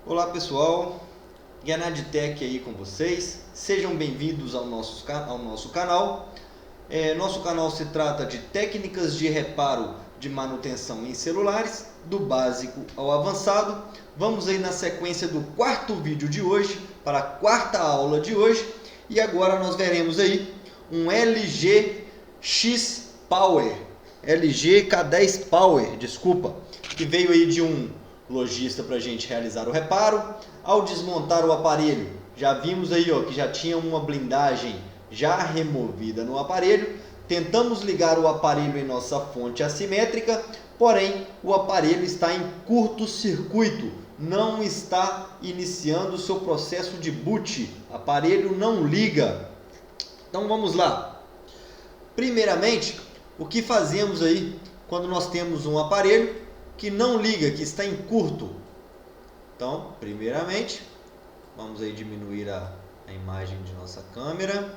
Olá pessoal, Guianadtech aí com vocês, sejam bem-vindos ao nosso canal. Nosso canal se trata de técnicas de reparo de manutenção em celulares, do básico ao avançado. Vamos aí na sequência do quarto vídeo de hoje, para a quarta aula de hoje, e agora nós veremos aí um LG X Power, LG K10 Power, desculpa, que veio aí de um lojista para a gente realizar o reparo. Ao desmontar o aparelho, já vimos aí que já tinha uma blindagem já removida no aparelho. Tentamos ligar o aparelho em nossa fonte assimétrica, porém o aparelho está em curto-circuito, não está iniciando o seu processo de boot, o aparelho não liga. Então vamos lá. Primeiramente, o que fazemos aí quando nós temos um aparelho que não liga, que está em curto? Então, primeiramente, vamos aí diminuir a imagem de nossa câmera.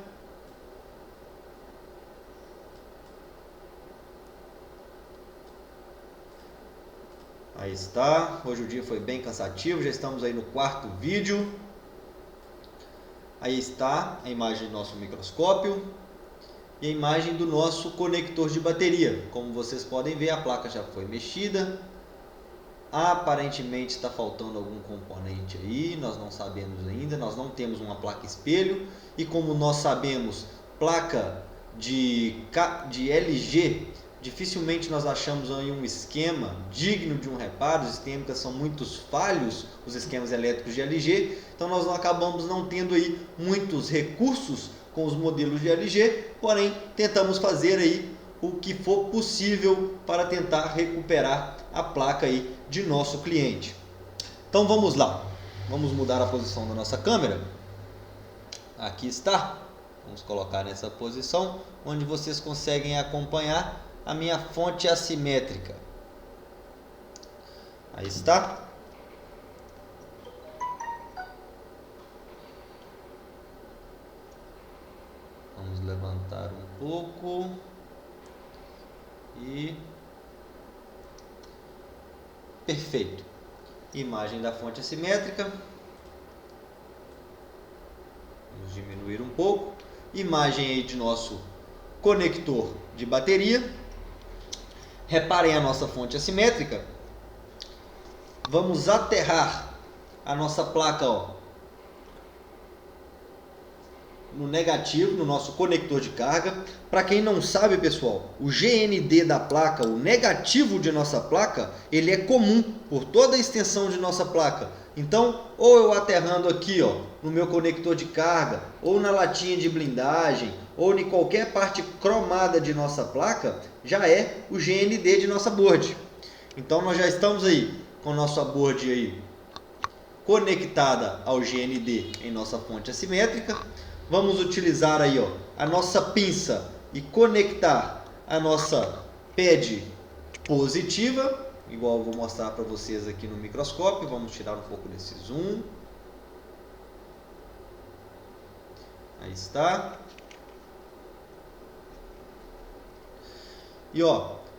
Aí está. Hoje o dia foi bem cansativo, já estamos aí no quarto vídeo. Aí está a imagem do nosso microscópio e a imagem do nosso conector de bateria. Como vocês podem ver, a placa já foi mexida. Aparentemente está faltando algum componente aí, nós não sabemos ainda, nós não temos uma placa espelho. E como nós sabemos, placa de LG, dificilmente nós achamos aí um esquema digno de um reparo. Os esquemas são muito falhos, os esquemas elétricos de LG, então nós acabamos não tendo aí muitos recursos com os modelos de LG, porém tentamos fazer aí o que for possível para tentar recuperar a placa aí de nosso cliente. Então vamos lá, vamos mudar a posição da nossa câmera. Aqui está, vamos colocar nessa posição onde vocês conseguem acompanhar a minha fonte assimétrica. Aí está. Vamos levantar um pouco e perfeito. Imagem da fonte assimétrica. Vamos diminuir um pouco. Imagem aí de nosso conector de bateria. Reparem a nossa fonte assimétrica. Vamos aterrar a nossa placa no negativo, no nosso conector de carga. Para quem não sabe, pessoal, o GND da placa, o negativo de nossa placa, ele é comum por toda a extensão de nossa placa. Então, ou eu aterrando aqui no meu conector de carga, ou na latinha de blindagem, ou em qualquer parte cromada de nossa placa, já é o GND de nossa board. Então nós já estamos aí com nossa board aí conectada ao GND em nossa fonte assimétrica. Vamos utilizar aí a nossa pinça e conectar a nossa pad positiva, igual eu vou mostrar para vocês aqui no microscópio. Vamos tirar um pouco desse zoom. Aí está. E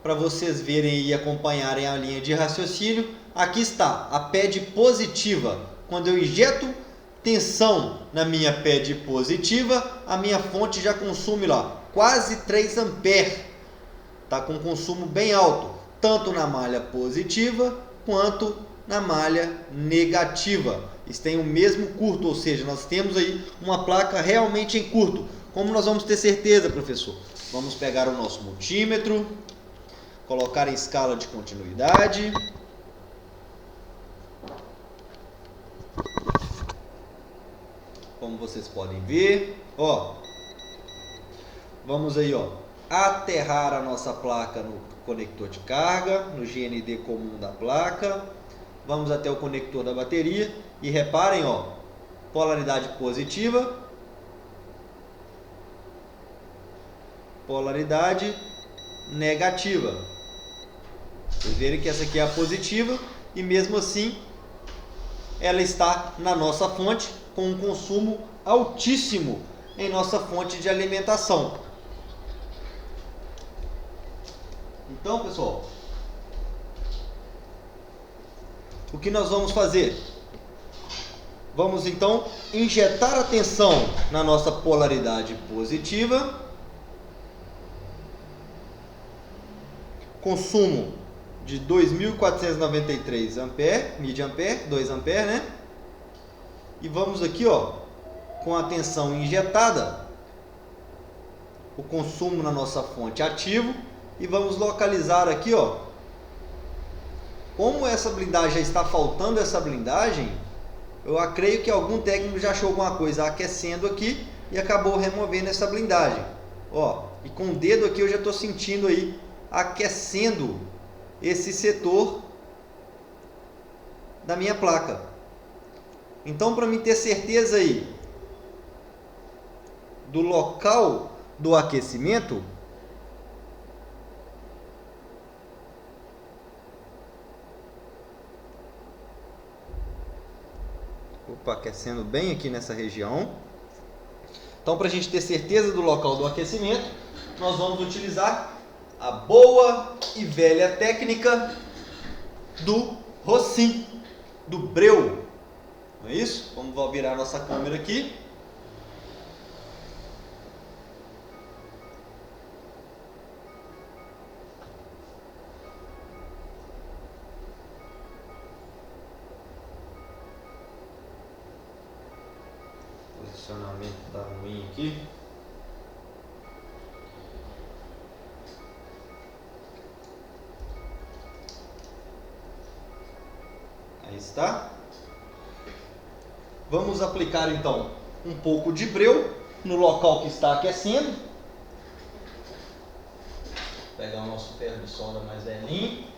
para vocês verem e acompanharem a linha de raciocínio, aqui está a pad positiva. Quando eu injeto tensão na minha pad positiva, a minha fonte já consome lá quase 3 amperes. Está com consumo bem alto, tanto na malha positiva quanto na malha negativa. Eles têm o mesmo curto, ou seja, nós temos aí uma placa realmente em curto. Como nós vamos ter certeza, professor? Vamos pegar o nosso multímetro, colocar em escala de continuidade. Como vocês podem ver, vamos aí aterrar a nossa placa no conector de carga, no GND comum da placa. Vamos até o conector da bateria e reparem, polaridade positiva, polaridade negativa. Vocês verem que essa aqui é a positiva e mesmo assim ela está na nossa fonte com um consumo altíssimo em nossa fonte de alimentação. Então, pessoal, o que nós vamos fazer? Vamos então injetar a tensão na nossa polaridade positiva. Consumo de 2.493 ampere, miliampere, 2 ampere, né? E vamos aqui, ó, com a tensão injetada, o consumo na nossa fonte ativo, e vamos localizar aqui, ó, como essa blindagem já está faltando essa blindagem. Eu creio que algum técnico já achou alguma coisa aquecendo aqui e acabou removendo essa blindagem. Ó, e com o dedo aqui eu já estou sentindo aí aquecendo esse setor da minha placa. Então, para mim ter certeza aí do local do aquecimento, aquecendo bem aqui nessa região. Então, para a gente ter certeza do local do aquecimento, nós vamos utilizar a boa e velha técnica do Rossin, do breu. Não é isso? Vamos virar nossa câmera aqui. O posicionamento está ruim aqui. Aí está. Vamos aplicar então um pouco de breu no local que está aquecendo. Vou pegar o nosso ferro de solda mais velhinho.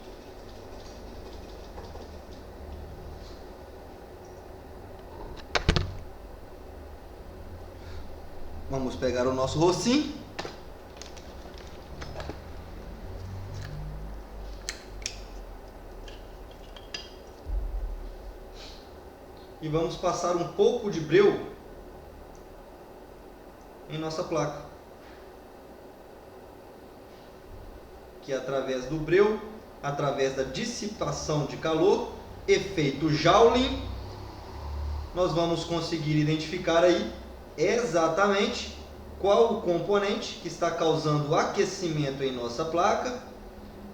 Vamos pegar o nosso Rossin. E vamos passar um pouco de breu em nossa placa. Que através do breu, através da dissipação de calor, efeito Joule, nós vamos conseguir identificar aí exatamente qual o componente que está causando aquecimento em nossa placa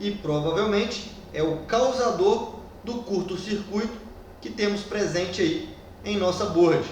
e provavelmente é o causador do curto-circuito que temos presente aí em nossa board.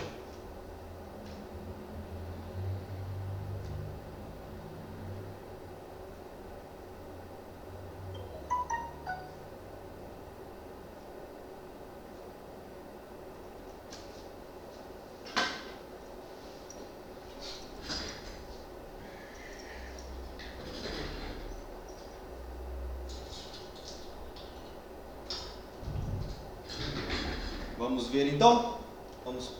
Vamos ver então. Vamos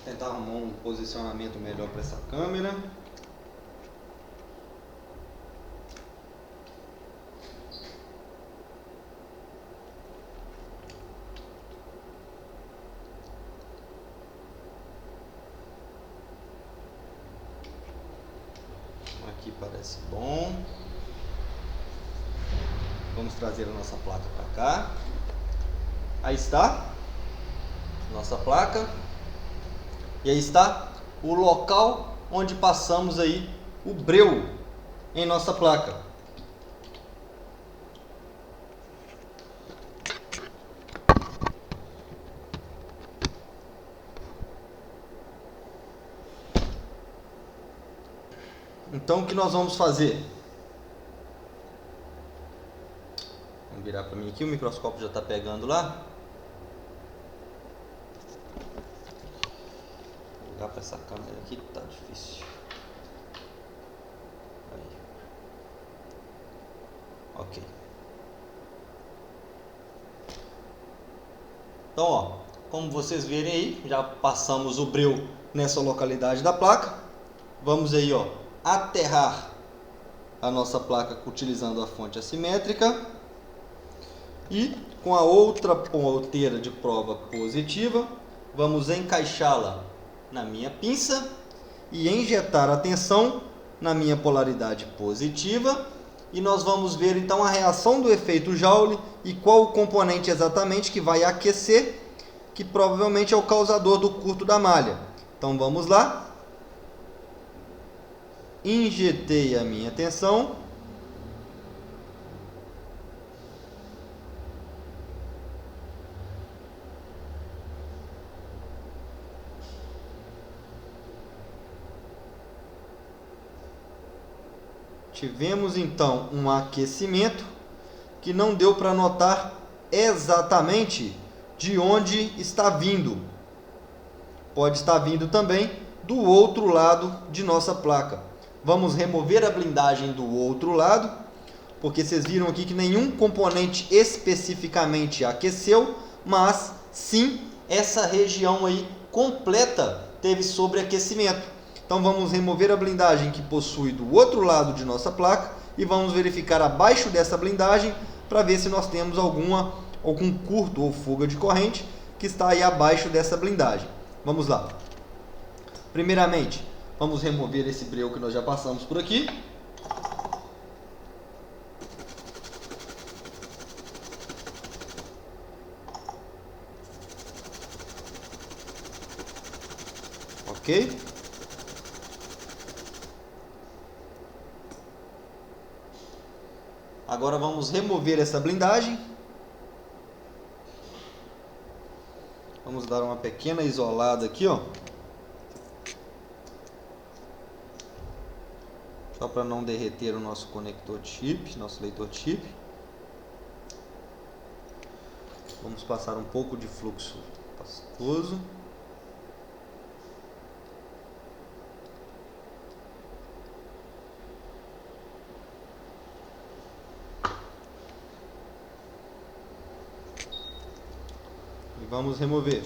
tentar arrumar um posicionamento melhor para essa câmera. Aqui parece bom. Vamos trazer a nossa placa para cá. Aí está nossa placa. E aí está o local onde passamos aí o breu em nossa placa. Então o que nós vamos fazer? Vamos virar para mim aqui, o microscópio já está pegando lá. Para essa câmera aqui tá difícil. Aí. Ok. Então, ó, como vocês verem aí, já passamos o breu nessa localidade da placa. Vamos aí, ó, aterrar a nossa placa utilizando a fonte assimétrica e com a outra ponteira de prova positiva, vamos encaixá-la na minha pinça e injetar a tensão na minha polaridade positiva, e nós vamos ver então a reação do efeito Joule e qual o componente exatamente que vai aquecer, que provavelmente é o causador do curto da malha. Então vamos lá. Injetei a minha tensão. Tivemos então um aquecimento que não deu para notar exatamente de onde está vindo. Pode estar vindo também do outro lado de nossa placa. Vamos remover a blindagem do outro lado, porque vocês viram aqui que nenhum componente especificamente aqueceu, mas sim essa região aí completa teve sobreaquecimento. Então vamos remover a blindagem que possui do outro lado de nossa placa e vamos verificar abaixo dessa blindagem para ver se nós temos algum curto ou fuga de corrente que está aí abaixo dessa blindagem. Vamos lá. Primeiramente, vamos remover esse breu que nós já passamos por aqui. Ok? Agora vamos remover essa blindagem. Vamos dar uma pequena isolada aqui, ó. Só para não derreter o nosso conector chip, nosso leitor chip. Vamos passar um pouco de fluxo pastoso. Vamos remover.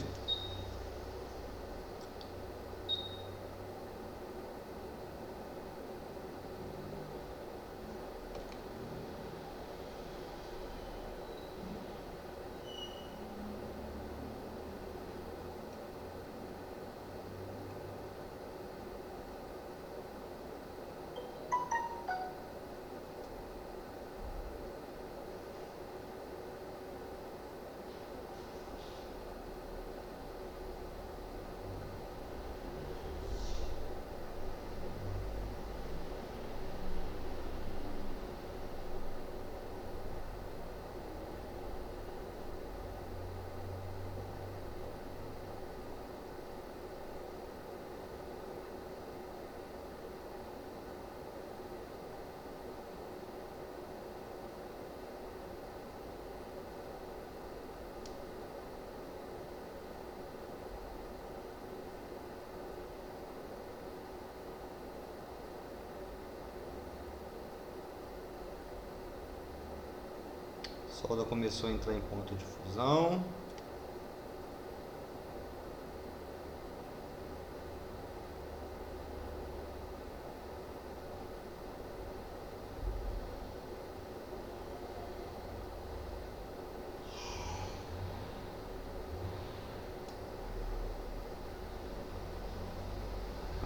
A solda começou a entrar em ponto de fusão.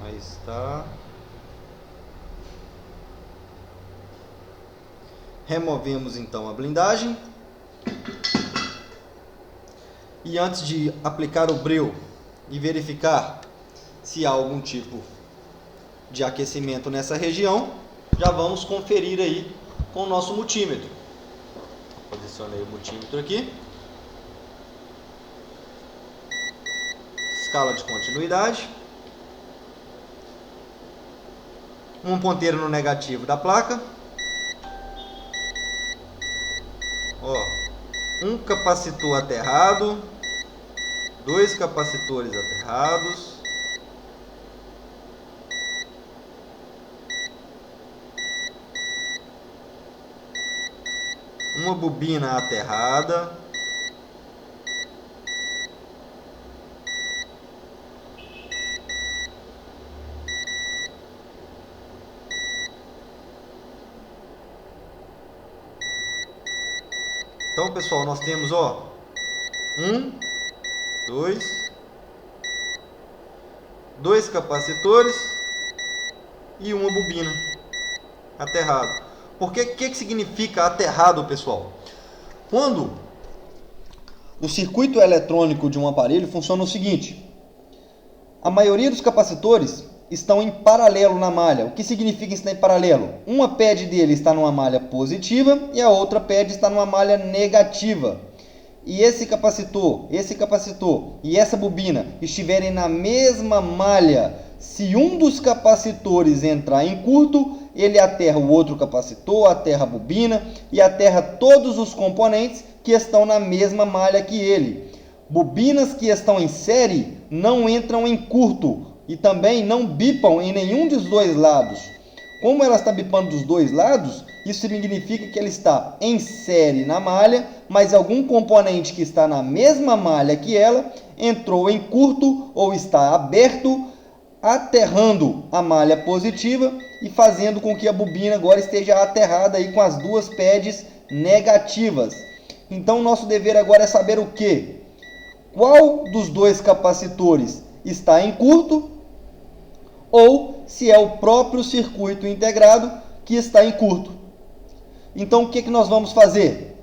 Aí está. Removemos então a blindagem. E antes de aplicar o breu e verificar se há algum tipo de aquecimento nessa região, já vamos conferir aí com o nosso multímetro. Posicionei o multímetro aqui. Escala de continuidade. Um ponteiro no negativo da placa. Ó, um capacitor aterrado, 2 capacitores aterrados, uma bobina aterrada, então pessoal, nós temos ó, 2 capacitores e uma bobina aterrado. Porque que significa aterrado, pessoal? Quando o circuito eletrônico de um aparelho funciona o seguinte: a maioria dos capacitores estão em paralelo na malha. O que significa estar em paralelo? Uma pad dele está numa malha positiva e a outra pad está numa malha negativa. E esse capacitor e essa bobina estiverem na mesma malha, se um dos capacitores entrar em curto, ele aterra o outro capacitor, aterra a bobina e aterra todos os componentes que estão na mesma malha que ele. Bobinas que estão em série não entram em curto e também não bipam em nenhum dos dois lados. Como ela está bipando dos dois lados, isso significa que ela está em série na malha, mas algum componente que está na mesma malha que ela entrou em curto ou está aberto, aterrando a malha positiva e fazendo com que a bobina agora esteja aterrada aí com as duas pads negativas. Então, nosso dever agora é saber o quê? Qual dos dois capacitores está em curto ou se é o próprio circuito integrado que está em curto. Então, o que nós vamos fazer?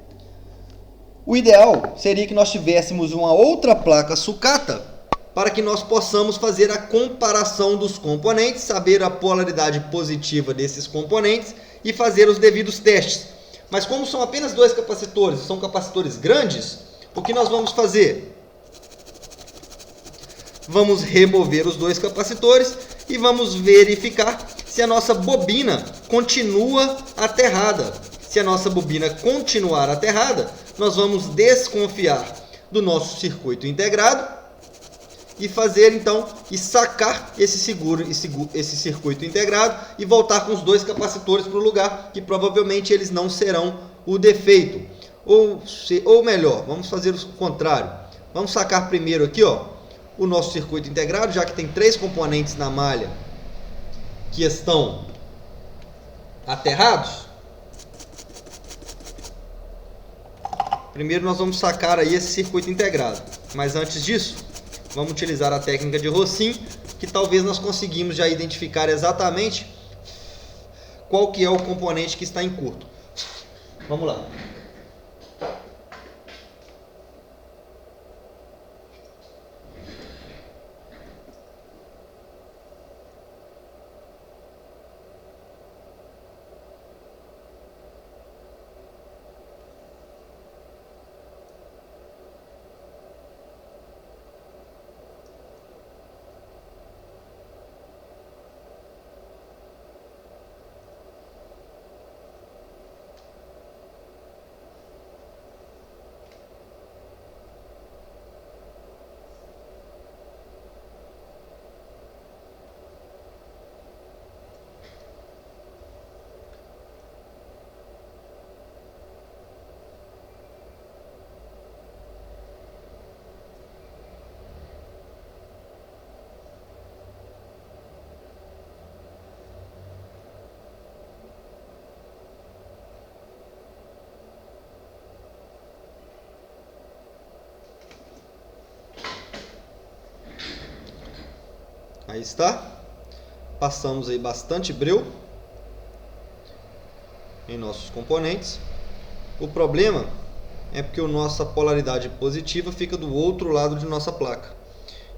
O ideal seria que nós tivéssemos uma outra placa sucata para que nós possamos fazer a comparação dos componentes, saber a polaridade positiva desses componentes e fazer os devidos testes. Mas como são apenas dois capacitores, são capacitores grandes, o que nós vamos fazer? Vamos remover os dois capacitores e vamos verificar se a nossa bobina continua aterrada. Se a nossa bobina continuar aterrada, nós vamos desconfiar do nosso circuito integrado e fazer então e sacar esse circuito integrado e voltar com os dois capacitores para o lugar, que provavelmente eles não serão o defeito. Ou melhor, vamos fazer o contrário. Vamos sacar primeiro aqui, o nosso circuito integrado, já que tem três componentes na malha que estão aterrados. Primeiro nós vamos sacar aí esse circuito integrado, mas antes disso, vamos utilizar a técnica de Rossin, que talvez nós conseguimos já identificar exatamente qual que é o componente que está em curto. Vamos lá. Aí está. Passamos aí bastante breu em nossos componentes. O problema é porque a nossa polaridade positiva fica do outro lado de nossa placa.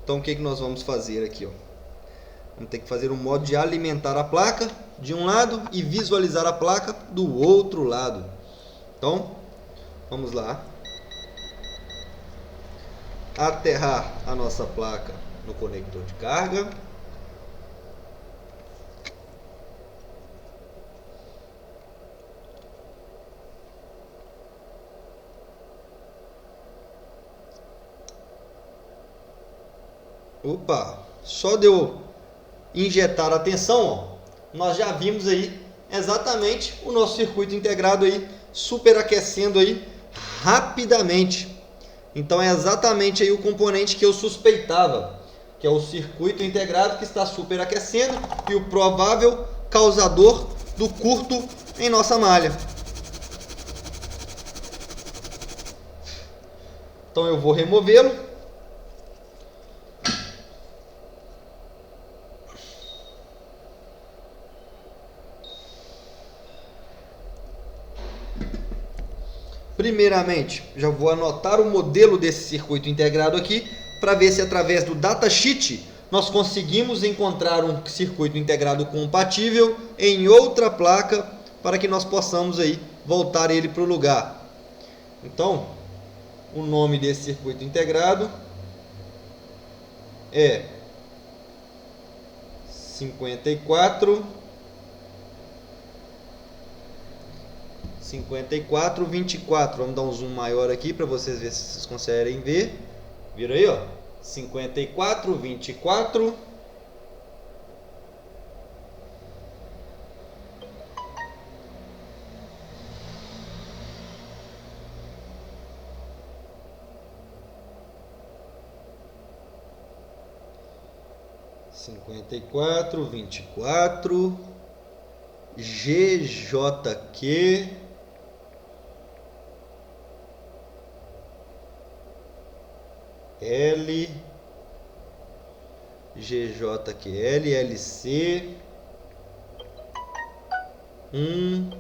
Então o que nós vamos fazer aqui? Vamos ter que fazer um modo de alimentar a placa de um lado e visualizar a placa do outro lado. Então, vamos lá. Aterrar a nossa placa no conector de carga. Opa, só de eu injetar a tensão, nós já vimos aí exatamente o nosso circuito integrado aí superaquecendo aí rapidamente. Então é exatamente aí o componente que eu suspeitava, que é o circuito integrado que está superaquecendo e o provável causador do curto em nossa malha. Então eu vou removê-lo. Primeiramente, já vou anotar o modelo desse circuito integrado aqui para ver se através do datasheet nós conseguimos encontrar um circuito integrado compatível em outra placa para que nós possamos aí voltar ele para o lugar. Então, o nome desse circuito integrado é 5424. Vamos dar um zoom maior aqui para vocês verem se vocês conseguem ver. Viram aí, ó? 5424. Cinquenta e quatro, 24, GJQ, L, GJQL, LC, 1,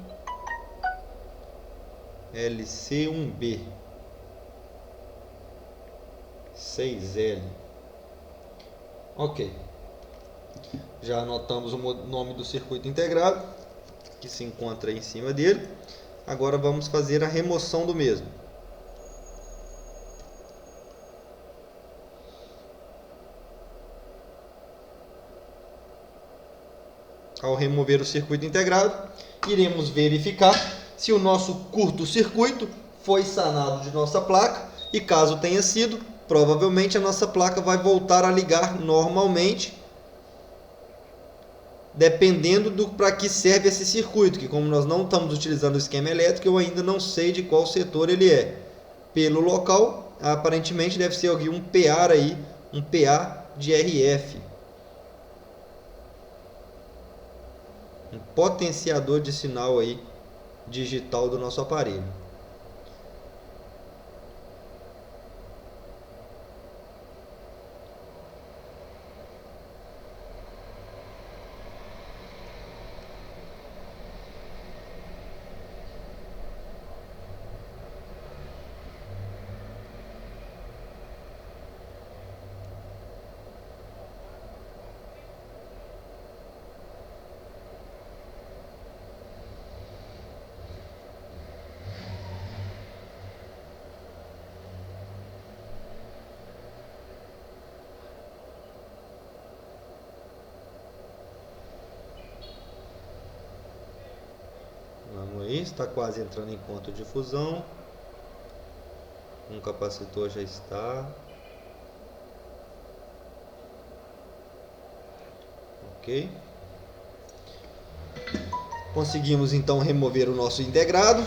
LC, 1B, 6L. Ok. Já anotamos o nome do circuito integrado, que se encontra aí em cima dele. Agora vamos fazer a remoção do mesmo. Ao remover o circuito integrado, iremos verificar se o nosso curto-circuito foi sanado de nossa placa, e caso tenha sido, provavelmente a nossa placa vai voltar a ligar normalmente, dependendo do para que serve esse circuito, que como nós não estamos utilizando o esquema elétrico, eu ainda não sei de qual setor ele é. Pelo local, aparentemente deve ser um PA aí, um PA de RF. Um potenciador de sinal aí digital do nosso aparelho. Vamos aí, está quase entrando em ponto de fusão. Um capacitor já está. Ok. Conseguimos então remover o nosso integrado.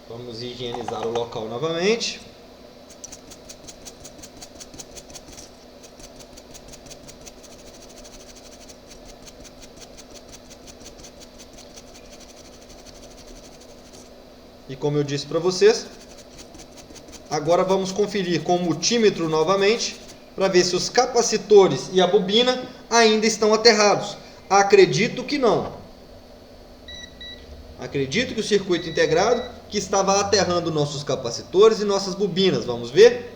Vamos higienizar o local novamente. E como eu disse para vocês, agora vamos conferir com o multímetro novamente para ver se os capacitores e a bobina ainda estão aterrados. Acredito que não. Acredito que o circuito integrado que estava aterrando nossos capacitores e nossas bobinas. Vamos ver?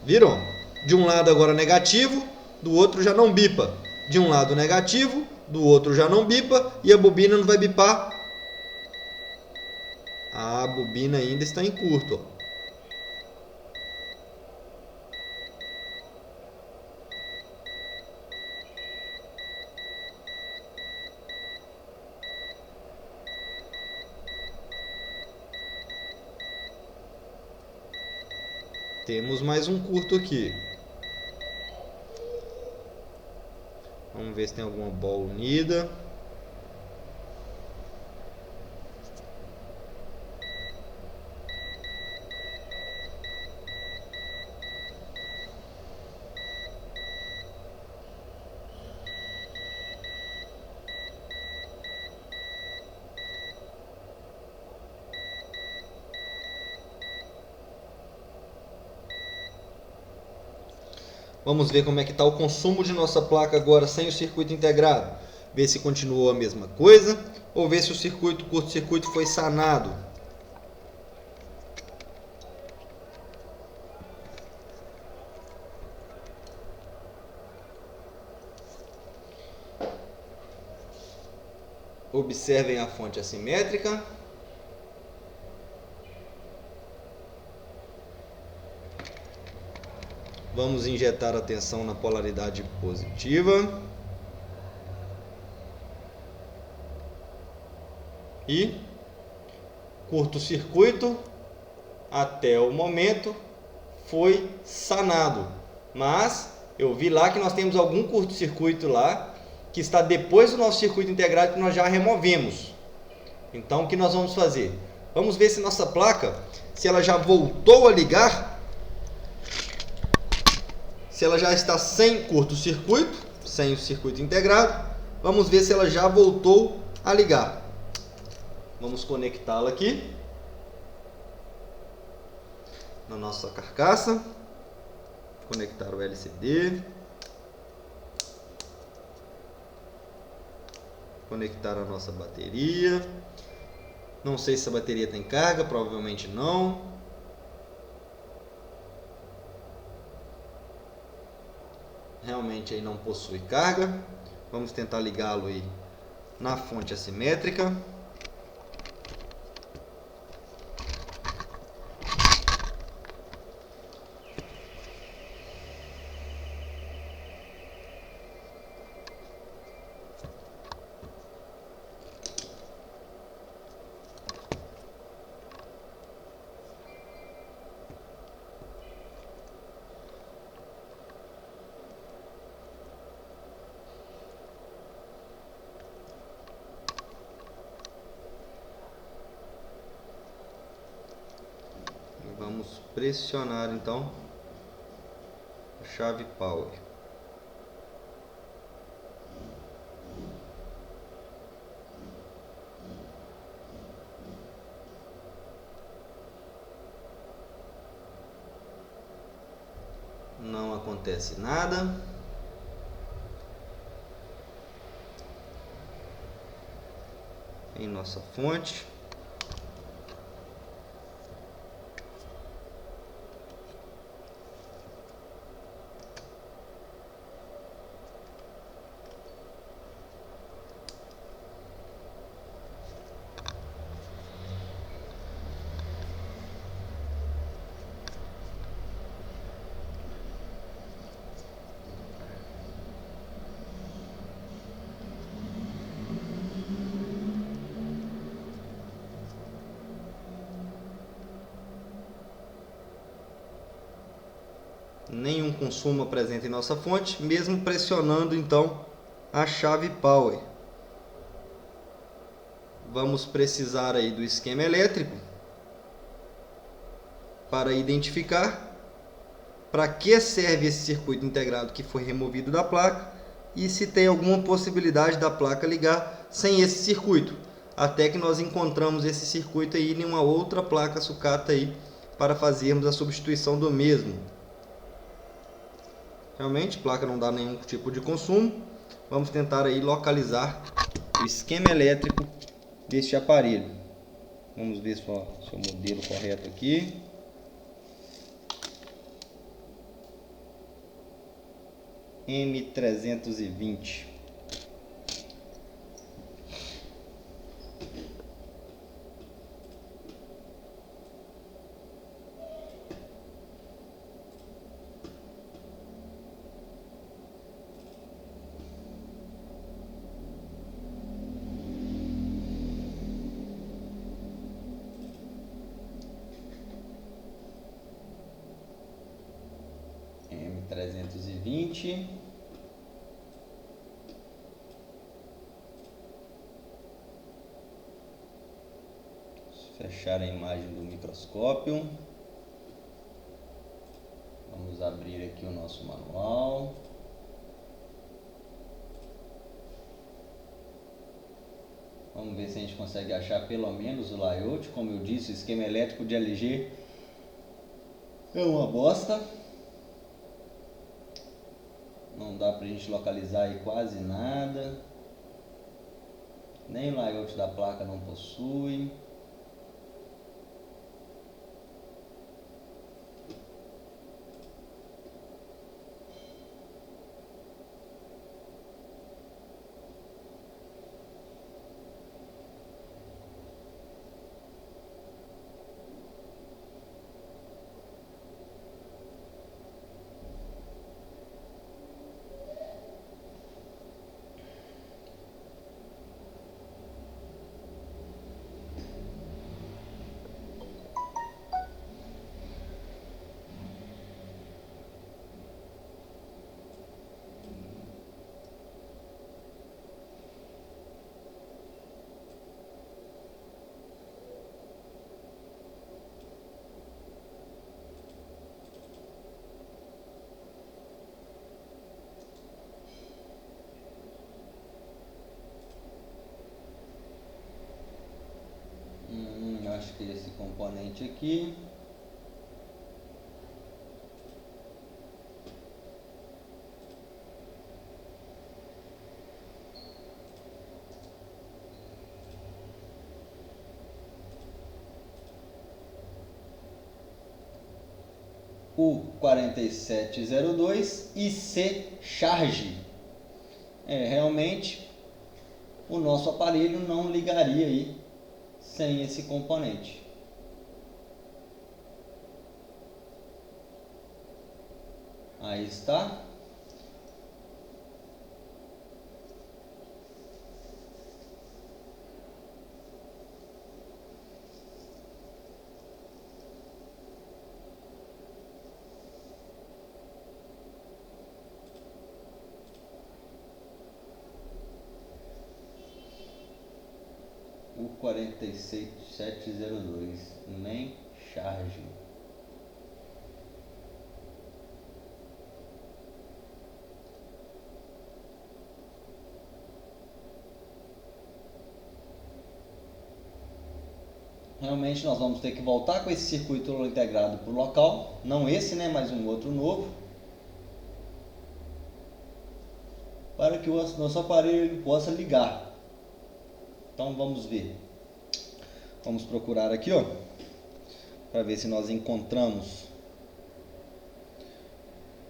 Viram? De um lado agora negativo, do outro já não bipa. De um lado negativo, do outro já não bipa, e a bobina não vai bipar. A bobina ainda está em curto. Temos mais um curto aqui. Vamos ver se tem alguma bola unida. Vamos ver como é que está o consumo de nossa placa agora sem o circuito integrado. Ver se continuou a mesma coisa ou ver se o curto-circuito foi sanado. Observem a fonte assimétrica. Vamos injetar a tensão na polaridade positiva. E curto-circuito até o momento foi sanado. Mas eu vi lá que nós temos algum curto-circuito lá que está depois do nosso circuito integrado que nós já removemos. Então o que nós vamos fazer? Vamos ver se nossa placa, se ela já voltou a ligar. Se ela já está sem curto-circuito, sem o circuito integrado, vamos ver se ela já voltou a ligar. Vamos conectá-la aqui na nossa carcaça. Conectar o LCD. Conectar a nossa bateria. Não sei se a bateria tem carga, provavelmente não. Realmente aí não possui carga. Vamos tentar ligá-lo aí na fonte assimétrica. Vamos pressionar então a chave Power. Não acontece nada. Em nossa fonte. Nenhum consumo presente em nossa fonte, mesmo pressionando então a chave Power. Vamos precisar aí do esquema elétrico para identificar para que serve esse circuito integrado que foi removido da placa e se tem alguma possibilidade da placa ligar sem esse circuito, até que nós encontramos esse circuito aí em uma outra placa sucata aí para fazermos a substituição do mesmo. Realmente, a placa não dá nenhum tipo de consumo. Vamos tentar aí localizar o esquema elétrico deste aparelho. Vamos ver se o modelo correto aqui. M320. M320. Fechar a imagem do microscópio. Vamos abrir aqui o nosso manual. Vamos ver se a gente consegue achar pelo menos o layout. Como eu disse, o esquema elétrico de LG é uma bosta. Não dá pra gente localizar aí quase nada. Nem o layout da placa não possui. Acho que esse componente aqui. O 4702 IC Charge. Realmente o nosso aparelho não ligaria aí sem esse componente. Aí está. O 4702 main charge. Realmente nós vamos ter que voltar com esse circuito integrado para o local, não esse, né, mas um outro novo, para que o nosso aparelho possa ligar. Então vamos ver. Vamos procurar aqui, ó, para ver se nós encontramos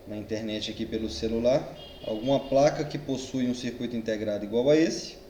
na internet aqui pelo celular alguma placa que possui um circuito integrado igual a esse.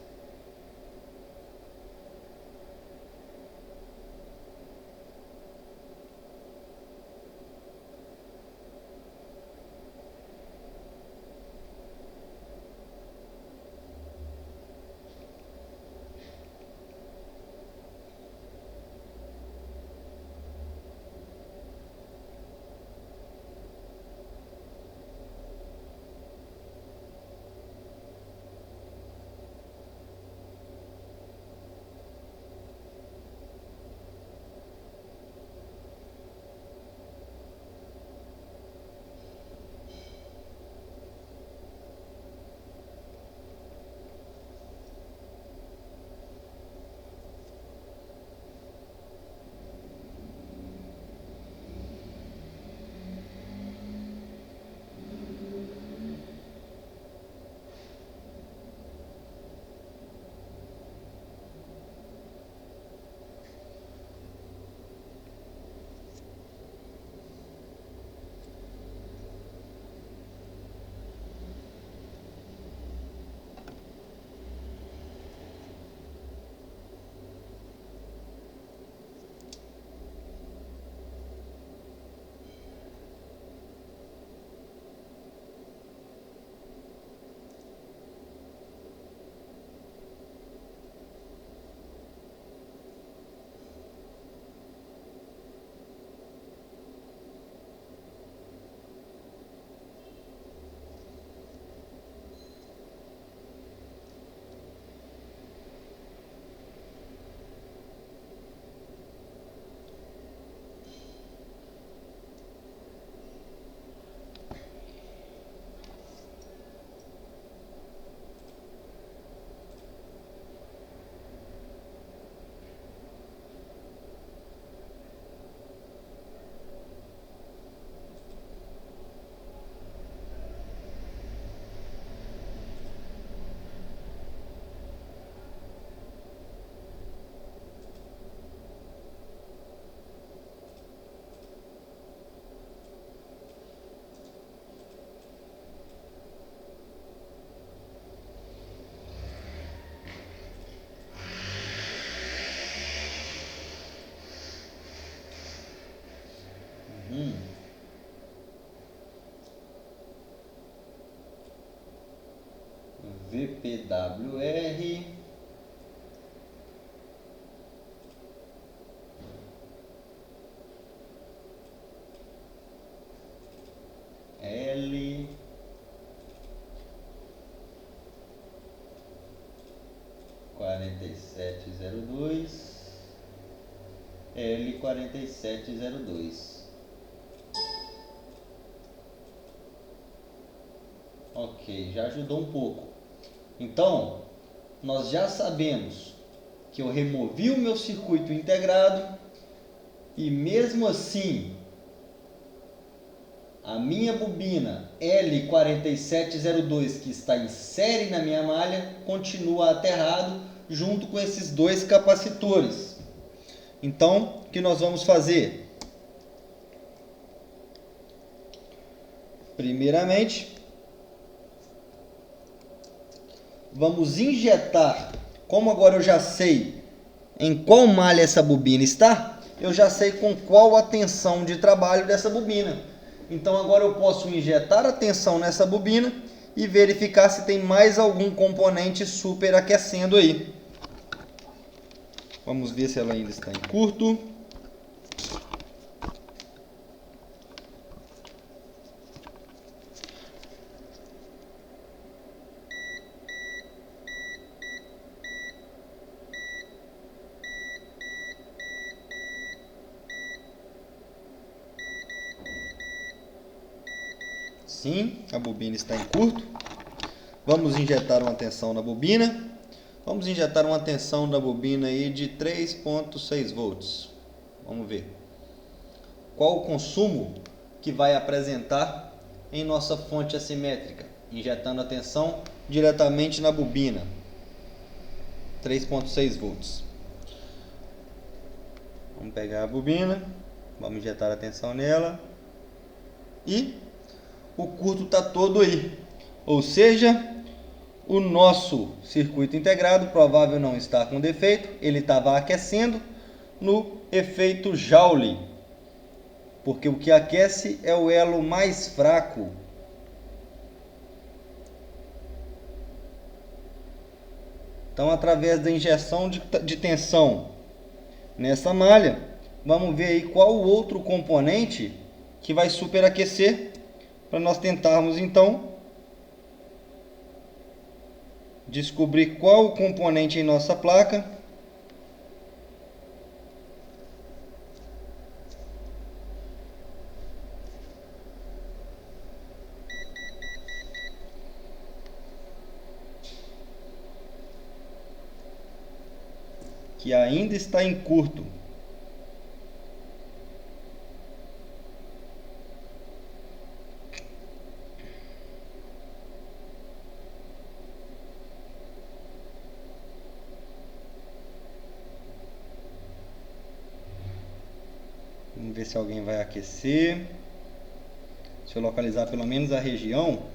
VPWR L 4702 L 4702. Ok, já ajudou um pouco. Então, nós já sabemos que eu removi o meu circuito integrado e mesmo assim a minha bobina L4702 que está em série na minha malha continua aterrado junto com esses dois capacitores. Então, o que nós vamos fazer? Primeiramente, vamos injetar, como agora eu já sei em qual malha essa bobina está, eu já sei com qual a tensão de trabalho dessa bobina. Então agora eu posso injetar a tensão nessa bobina e verificar se tem mais algum componente superaquecendo aí. Vamos ver se ela ainda está em curto. Sim, a bobina está em curto. Vamos injetar uma tensão na bobina. Vamos injetar uma tensão na bobina aí de 3,6 volts. Vamos ver qual o consumo que vai apresentar em nossa fonte assimétrica, injetando a tensão diretamente na bobina. 3,6 volts. Vamos pegar a bobina, vamos injetar a tensão nela e o curto está todo aí. Ou seja, o nosso circuito integrado provável não está com defeito, ele estava aquecendo no efeito Joule, porque o que aquece é o elo mais fraco. Então, através da injeção de tensão nessa malha, vamos ver aí qual o outro componente que vai superaquecer, para nós tentarmos então descobrir qual o componente em nossa placa que ainda está em curto. Vamos ver se alguém vai aquecer. Se eu localizar pelo menos a região.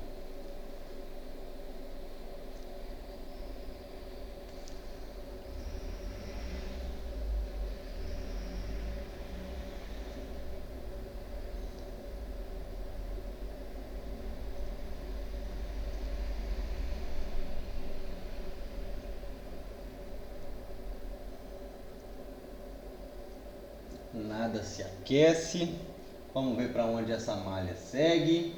Nada se aquece. Vamos ver para onde essa malha segue.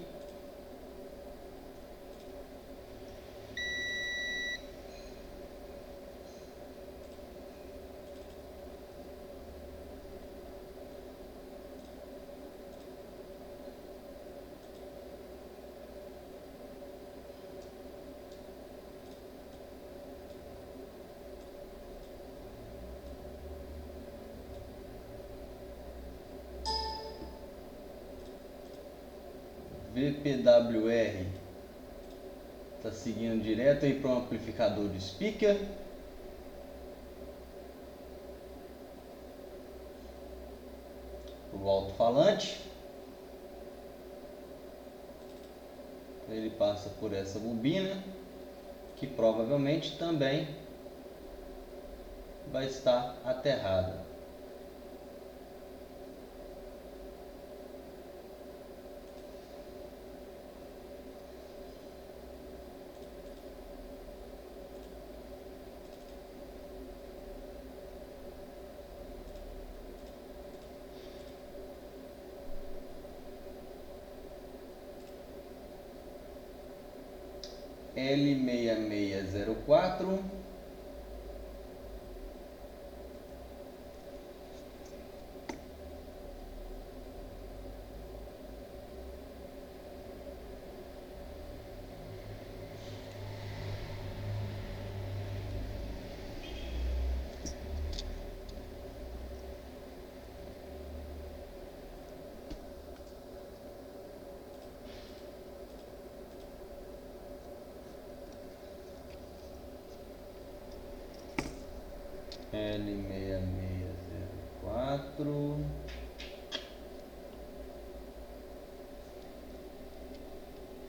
VPWR está seguindo direto aí para um amplificador de speaker. O alto-falante. Ele passa por essa bobina, que provavelmente também vai estar aterrada. L6604. L6604.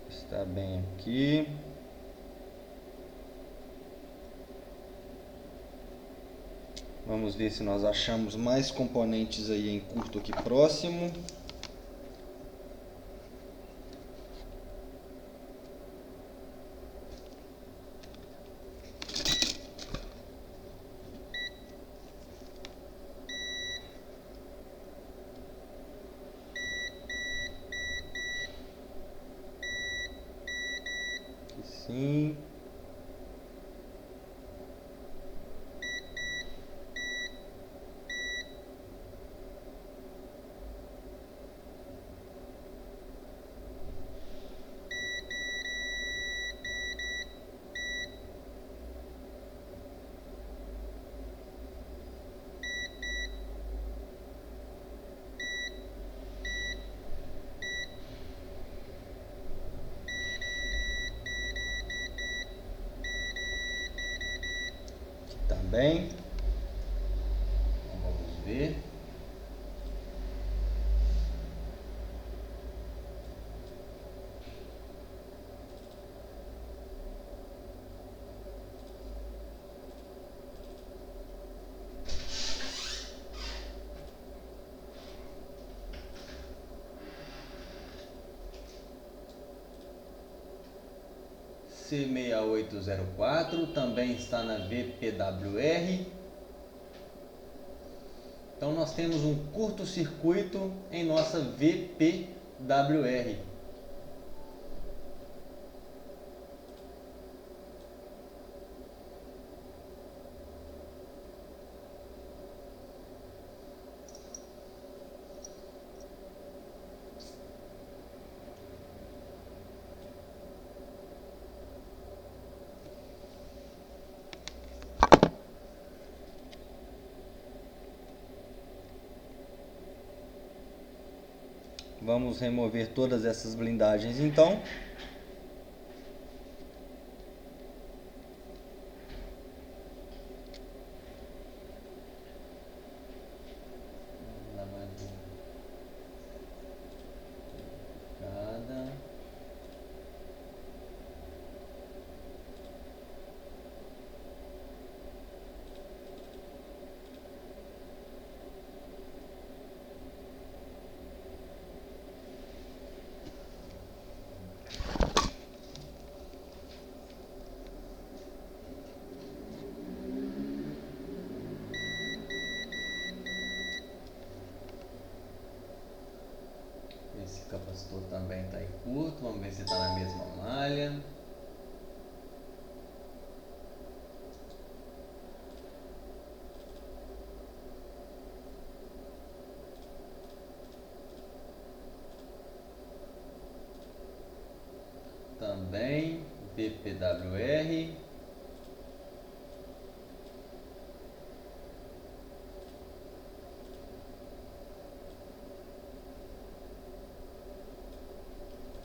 Está bem aqui. Vamos ver se nós achamos mais componentes aí em curto aqui próximo. Sim. Também. Vamos ver. C6804 também está na VPWR. Então nós temos um curto-circuito em nossa VPWR. Vamos remover todas essas blindagens então. Esse capacitor também está em curto, vamos ver se está na mesma malha. Também VPWR.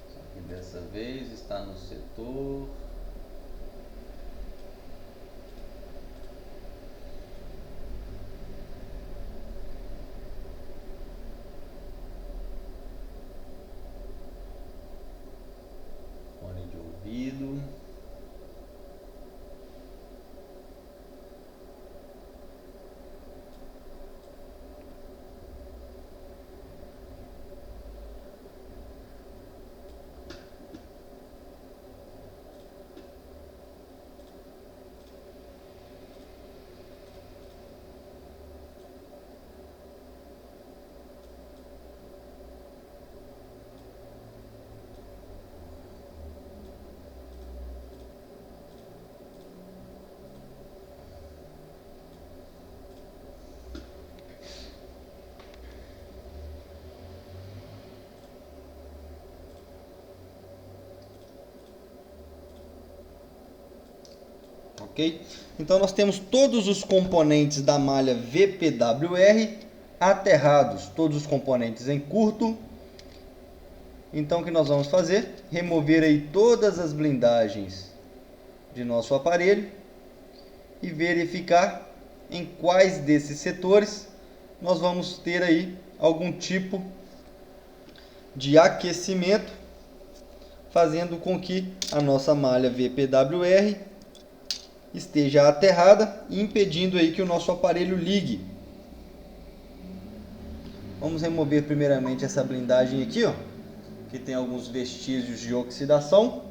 Só que dessa vez está no setor. Fone de ouvido. ok? Então nós temos todos os componentes da malha VPWR aterrados, todos os componentes em curto. Então o que nós vamos fazer? Remover aí todas as blindagens de nosso aparelho e verificar em quais desses setores nós vamos ter aí algum tipo de aquecimento, fazendo com que a nossa malha VPWR esteja aterrada e impedindo aí que o nosso aparelho ligue. Vamos remover primeiramente essa blindagem aqui, ó, que tem alguns vestígios de oxidação.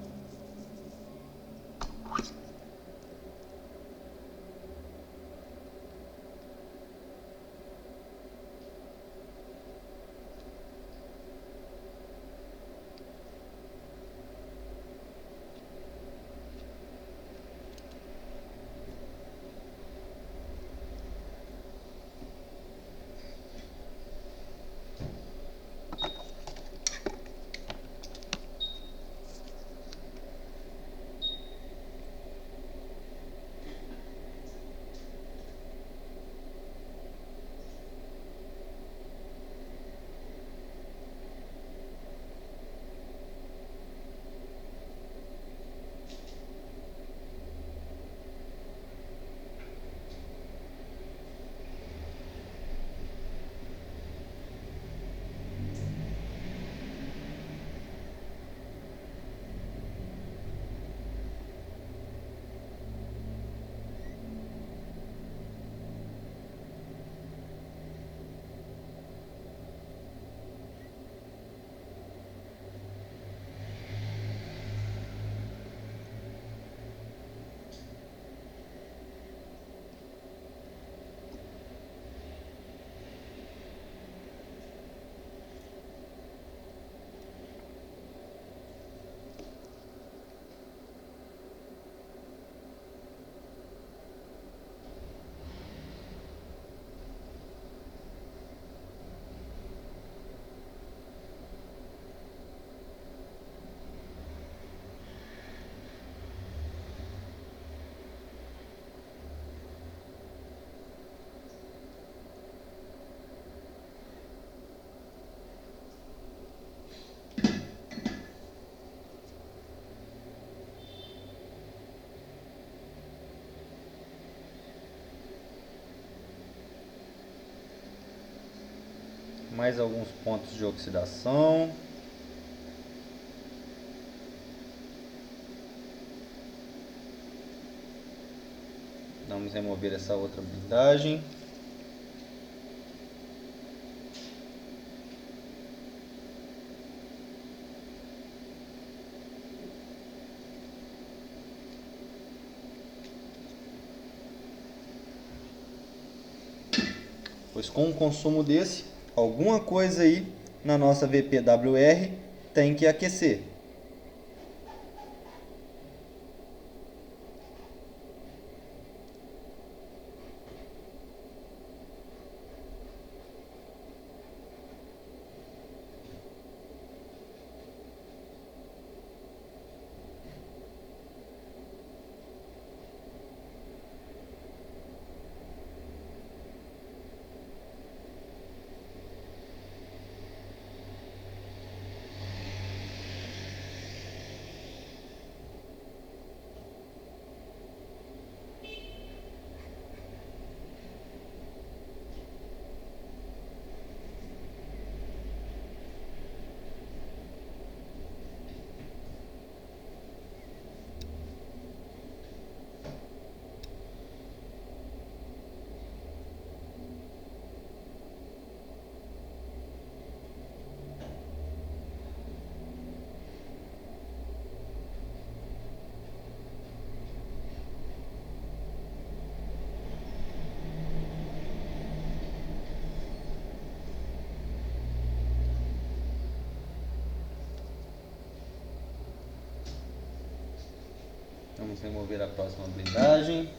Mais alguns pontos de oxidação. Vamos remover essa outra blindagem. Pois com um consumo desse, alguma coisa aí na nossa VPWR tem que aquecer. Vamos remover a próxima blindagem.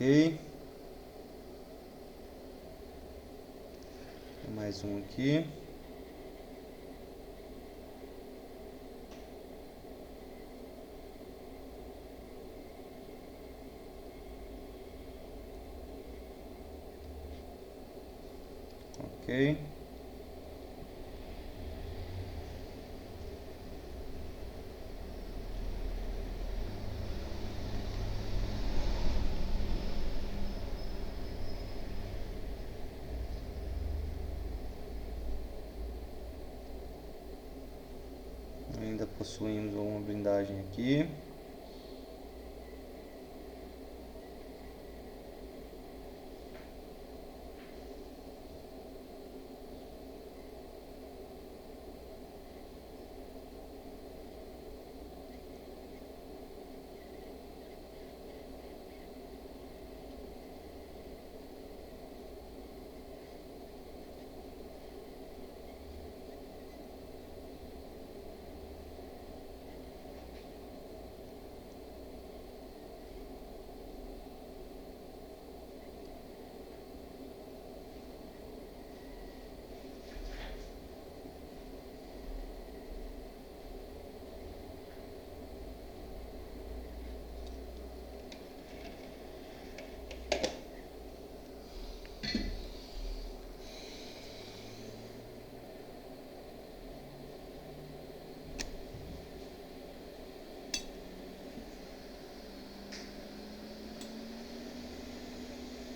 Ok. Tem mais um aqui. Ok. Ainda possuímos uma blindagem aqui.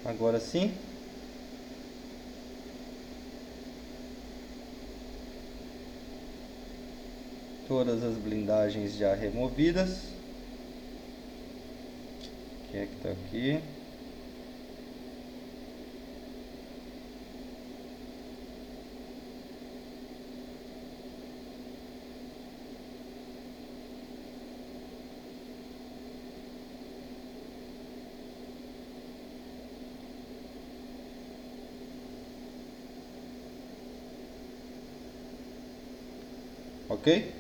Agora sim. Todas as blindagens já removidas. Quem é que tá aqui? Ok?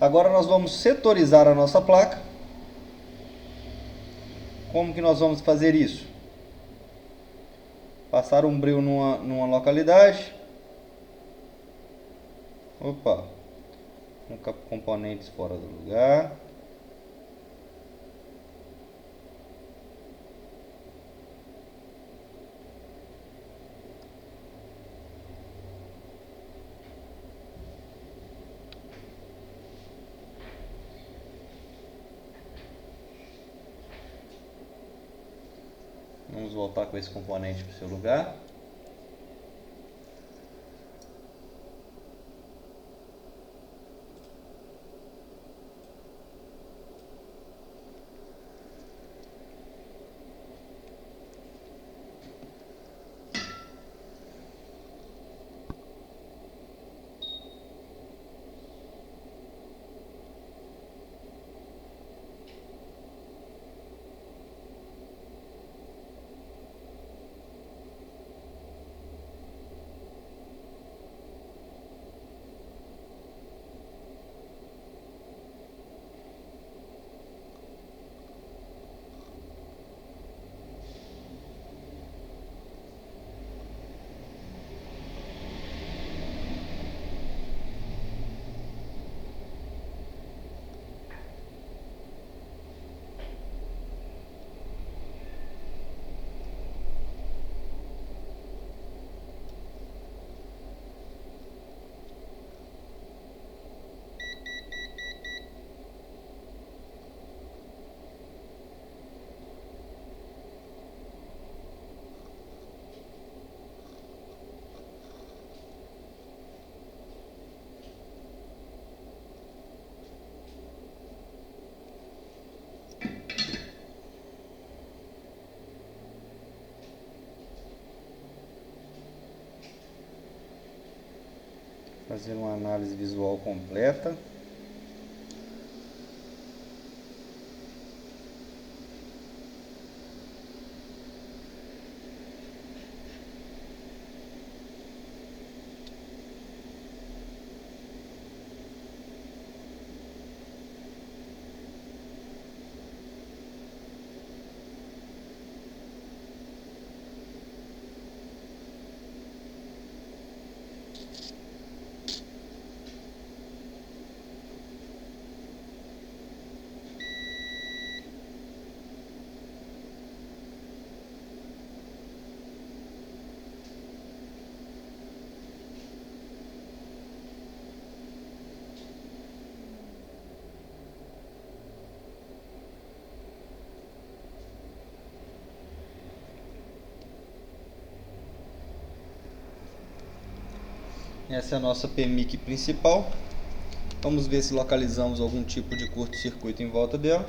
Agora nós vamos setorizar a nossa placa. Como que nós vamos fazer isso? Passar um breu numa localidade. Opa! Com componentes fora do lugar. Vamos voltar com esse componente para o seu lugar. Fazer uma análise visual completa. Essa é a nossa PMIC principal. Vamos ver se localizamos algum tipo de curto-circuito em volta dela.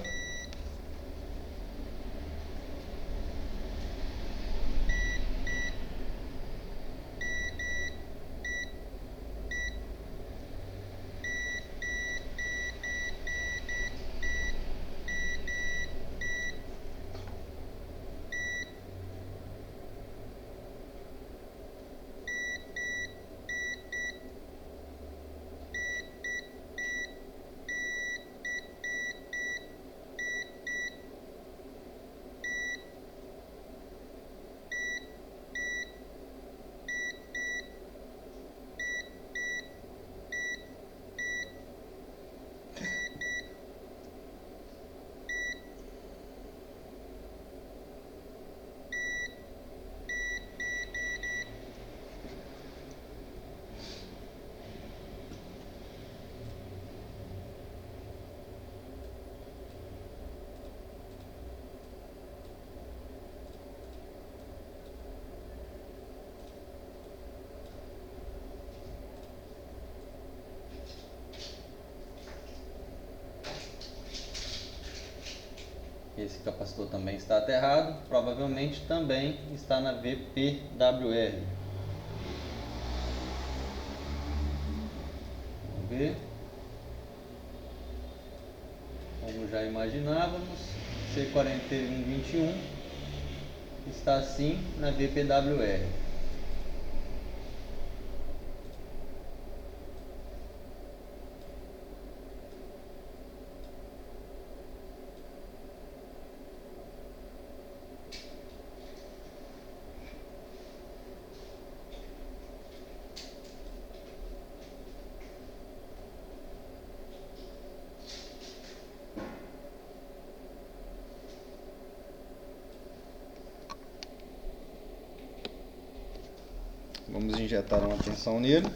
Esse capacitor também está aterrado, provavelmente também está na VPWR. Vamos ver. Como já imaginávamos, C4121 está sim na VPWR. Vamos injetar uma tensão nele.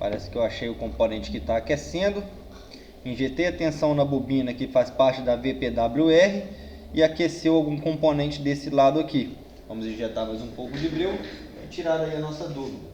Parece que eu achei o componente que está aquecendo. Injetei a tensão na bobina que faz parte da VPWR e aqueceu algum componente desse lado aqui. Vamos injetar mais um pouco de breu e tirar aí a nossa dúvida.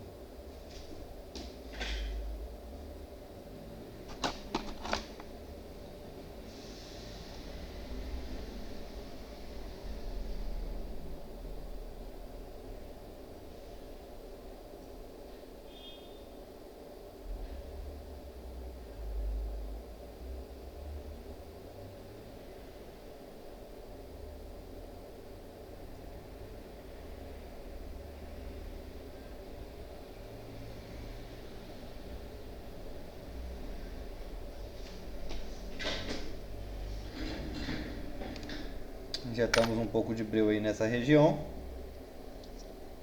Injetamos um pouco de breu aí nessa região.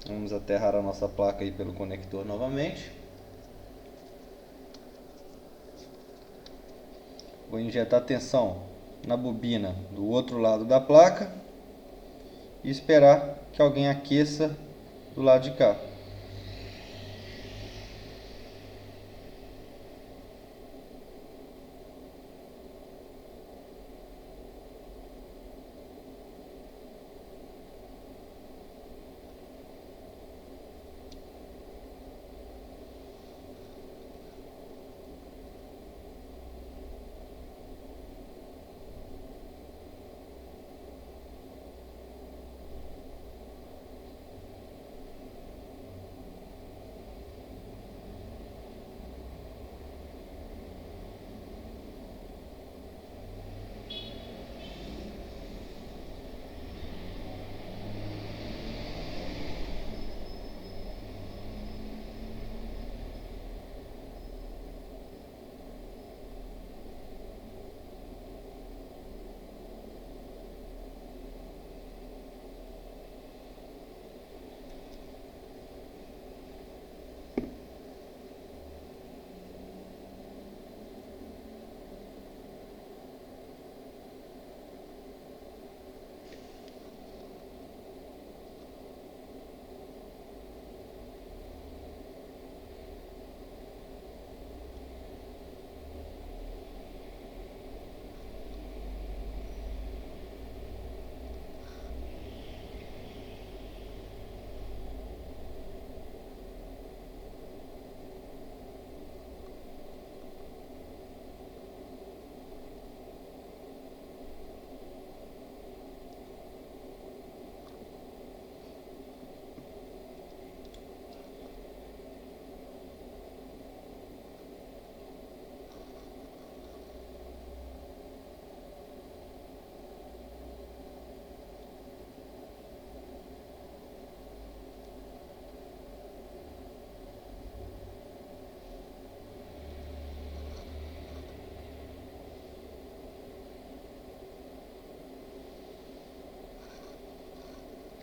Vamos aterrar a nossa placa aí pelo conector novamente. Vou injetar tensão na bobina do outro lado da placa e esperar que alguém aqueça do lado de cá.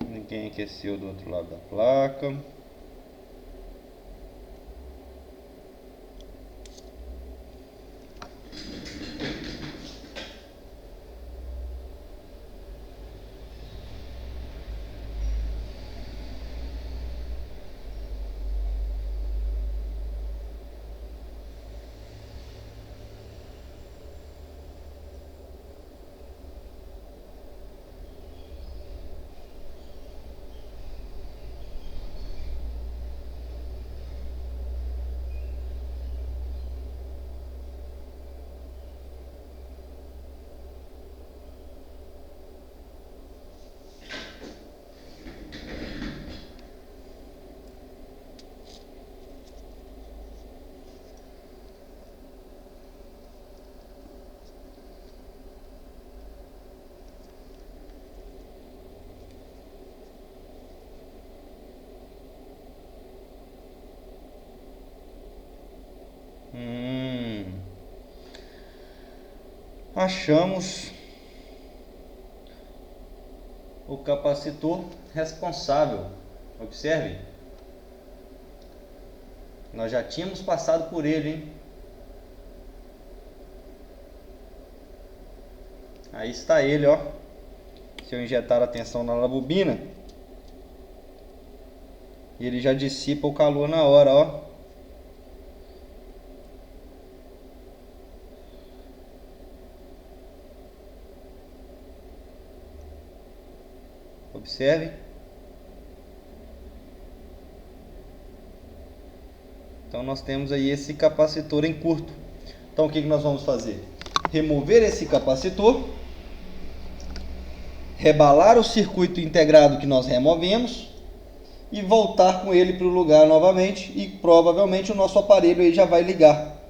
Ninguém aqueceu do outro lado da placa. Achamos o capacitor responsável. Observe, nós já tínhamos passado por ele, hein? Aí está ele, ó. Se eu injetar a tensão na bobina, ele já dissipa o calor na hora, ó. Observe. Então nós temos aí esse capacitor em curto. Então o que nós vamos fazer? Remover esse capacitor, rebalar o circuito integrado que nós removemos e voltar com ele para o lugar novamente, e provavelmente o nosso aparelho aí já vai ligar.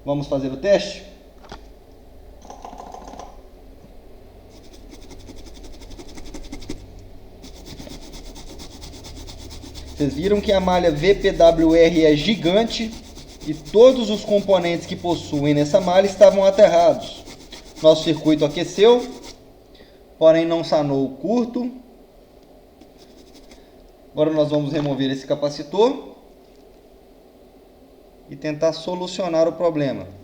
Vamos fazer o teste? Vocês viram que a malha VPWR é gigante e todos os componentes que possuem nessa malha estavam aterrados. Nosso circuito aqueceu, porém não sanou o curto. Agora nós vamos remover esse capacitor e tentar solucionar o problema.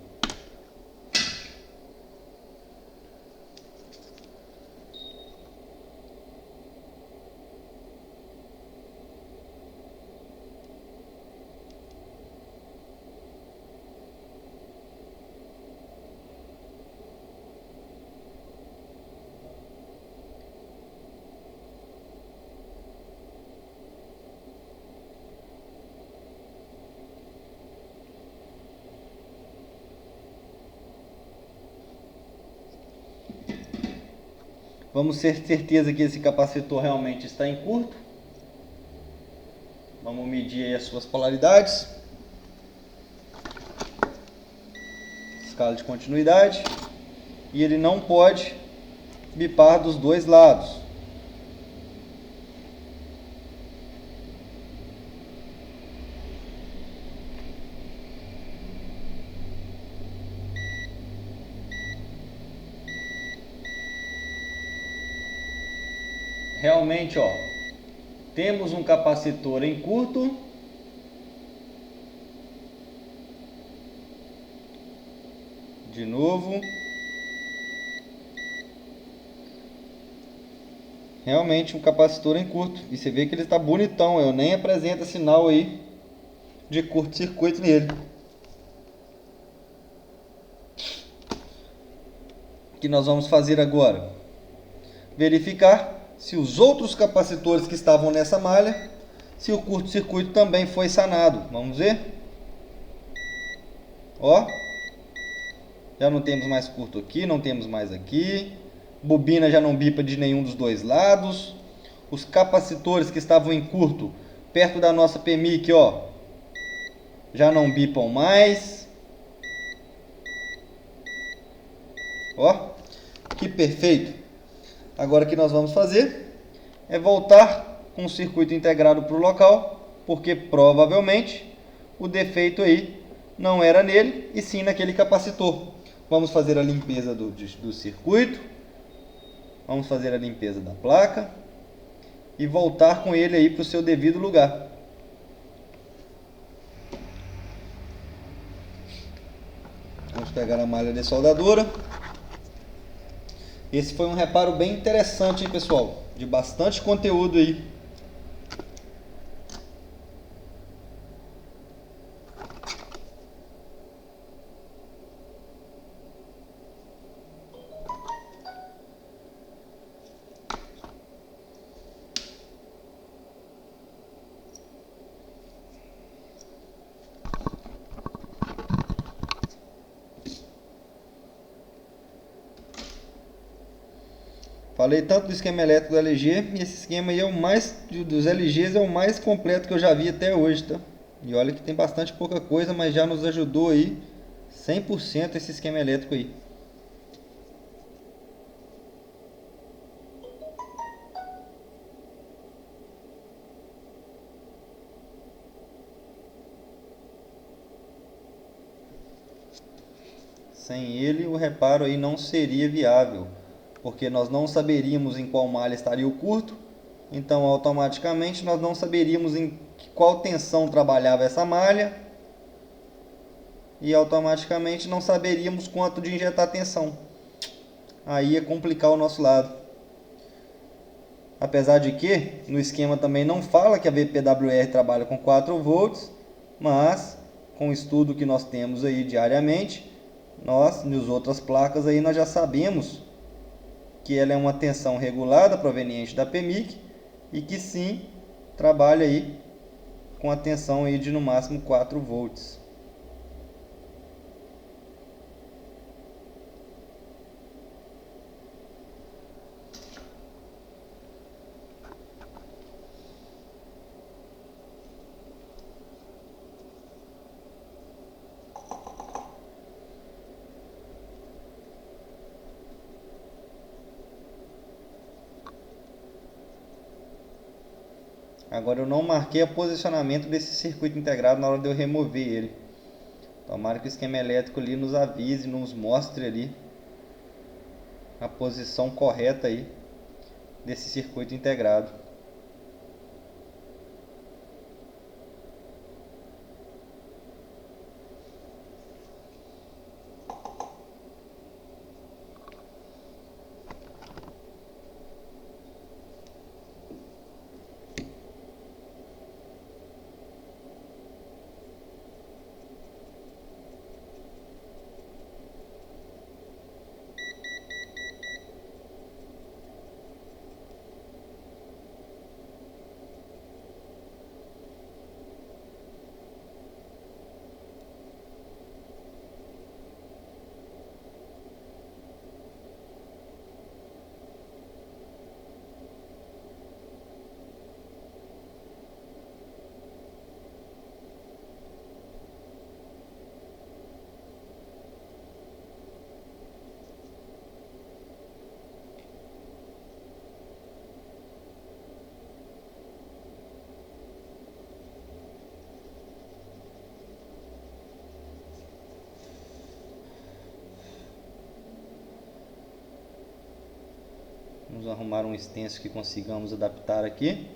Vamos ter certeza que esse capacitor realmente está em curto. Vamos medir aí as suas polaridades. Escala de continuidade. E ele não pode bipar dos dois lados. Realmente, ó, temos um capacitor em curto. De novo. Realmente um capacitor em curto. E você vê que ele está bonitão. Eu nem apresenta sinal aí de curto-circuito nele. O que nós vamos fazer agora? Verificar se os outros capacitores que estavam nessa malha, se o curto-circuito também foi sanado. Vamos ver? Ó, já não temos mais curto aqui, não temos mais aqui. Bobina já não bipa de nenhum dos dois lados. Os capacitores que estavam em curto, perto da nossa PMIC, ó, já não bipam mais. Ó, que perfeito! Agora o que nós vamos fazer é voltar com o circuito integrado para o local, porque provavelmente o defeito aí não era nele e sim naquele capacitor. Vamos fazer a limpeza do circuito, vamos fazer a limpeza da placa e voltar com ele aí para o seu devido lugar. Vamos pegar a malha de soldadura. Esse foi um reparo bem interessante, hein, pessoal? De bastante conteúdo aí. Falei tanto do esquema elétrico do LG, e esse esquema aí é o mais, dos LGs é o mais completo que eu já vi até hoje, tá? E olha que tem bastante pouca coisa, mas já nos ajudou aí 100% esse esquema elétrico aí. Sem ele o reparo aí não seria viável, porque nós não saberíamos em qual malha estaria o curto, então automaticamente nós não saberíamos em qual tensão trabalhava essa malha e automaticamente não saberíamos quanto de injetar tensão. Aí ia complicar o nosso lado. Apesar de que no esquema também não fala que a VPWR trabalha com 4 volts, mas com o estudo que nós temos aí diariamente, nós, nas outras placas aí, nós já sabemos que ela é uma tensão regulada proveniente da PMIC e que sim trabalha aí com a tensão aí de no máximo 4 volts. Agora eu não marquei o posicionamento desse circuito integrado na hora de eu remover ele. Tomara que o esquema elétrico ali nos avise, nos mostre ali a posição correta aí desse circuito integrado. Vamos arrumar um extenso que consigamos adaptar aqui.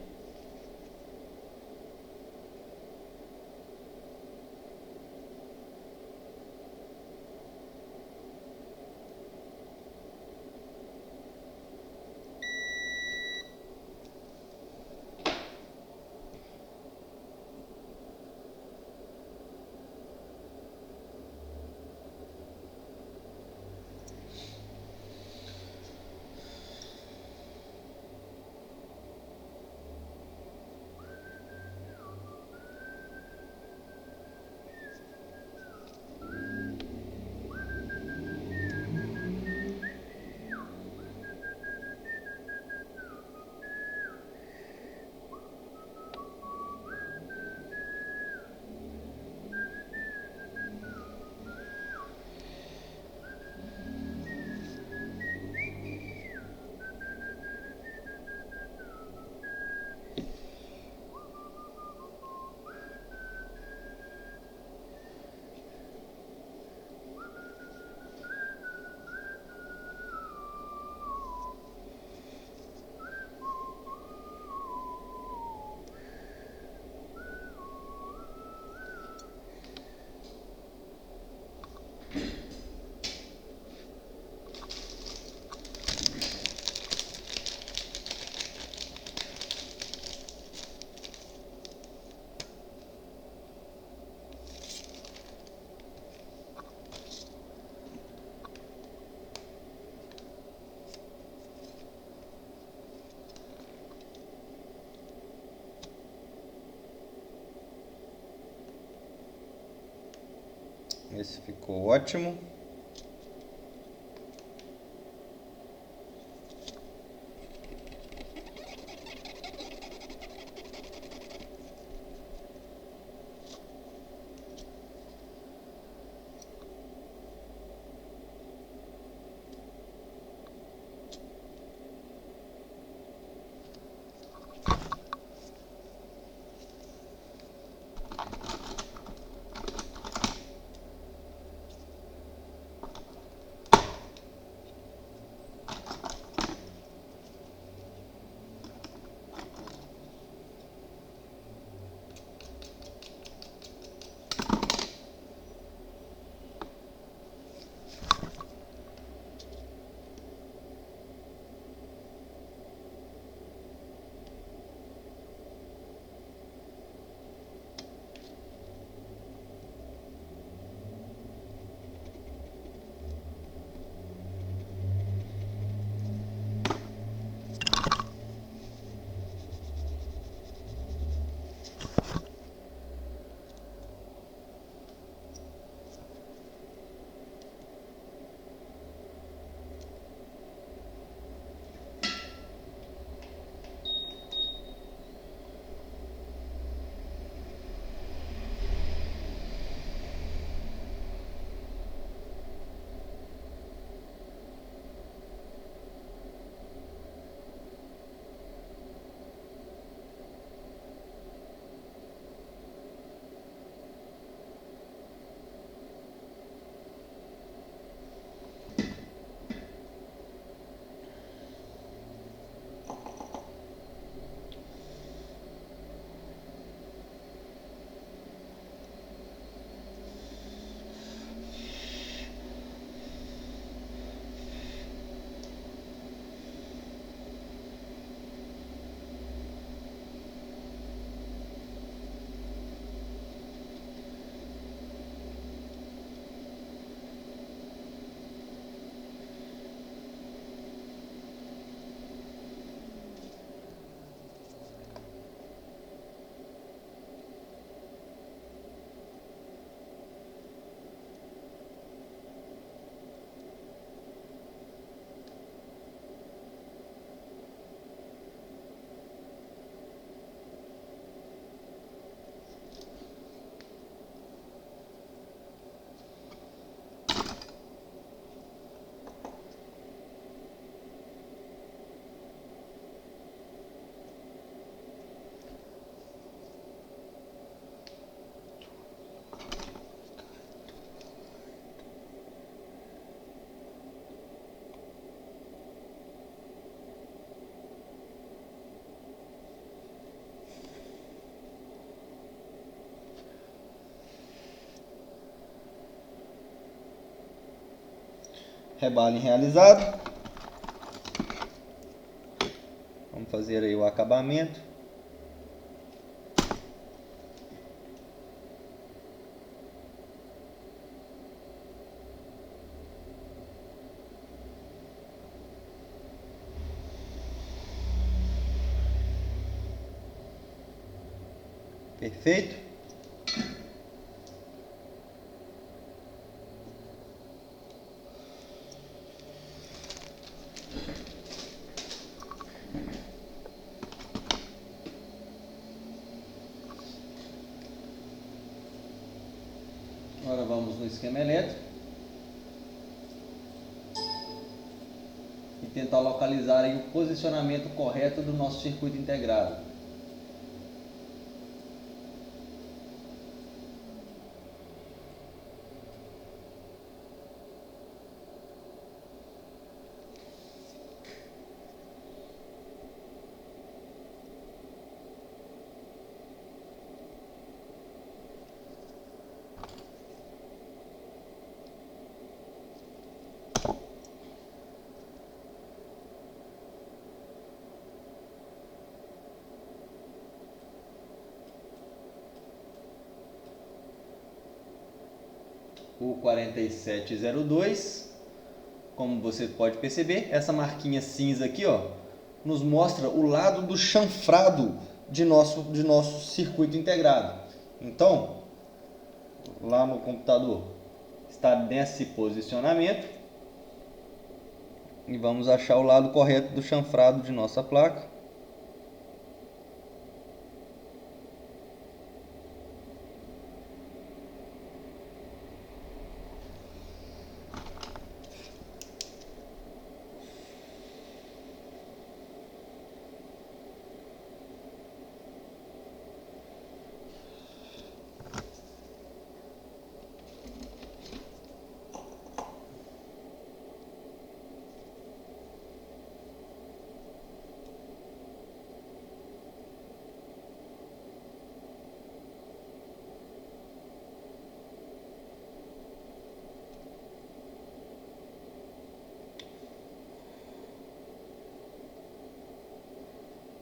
Esse ficou ótimo. Rebalem realizado. Vamos fazer aí o acabamento. Perfeito. Agora vamos no esquema elétrico e tentar localizar aí o posicionamento correto do nosso circuito integrado. O 4702, como você pode perceber, essa marquinha cinza aqui, ó, nos mostra o lado do chanfrado de nosso circuito integrado. Então, lá no computador está nesse posicionamento e vamos achar o lado correto do chanfrado de nossa placa.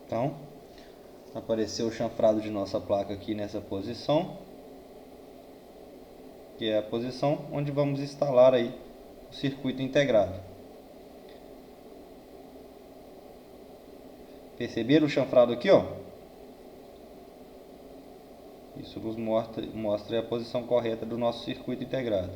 Então, apareceu o chanfrado de nossa placa aqui nessa posição, que é a posição onde vamos instalar aí o circuito integrado. Perceberam o chanfrado aqui, ó? Isso nos mostra a posição correta do nosso circuito integrado.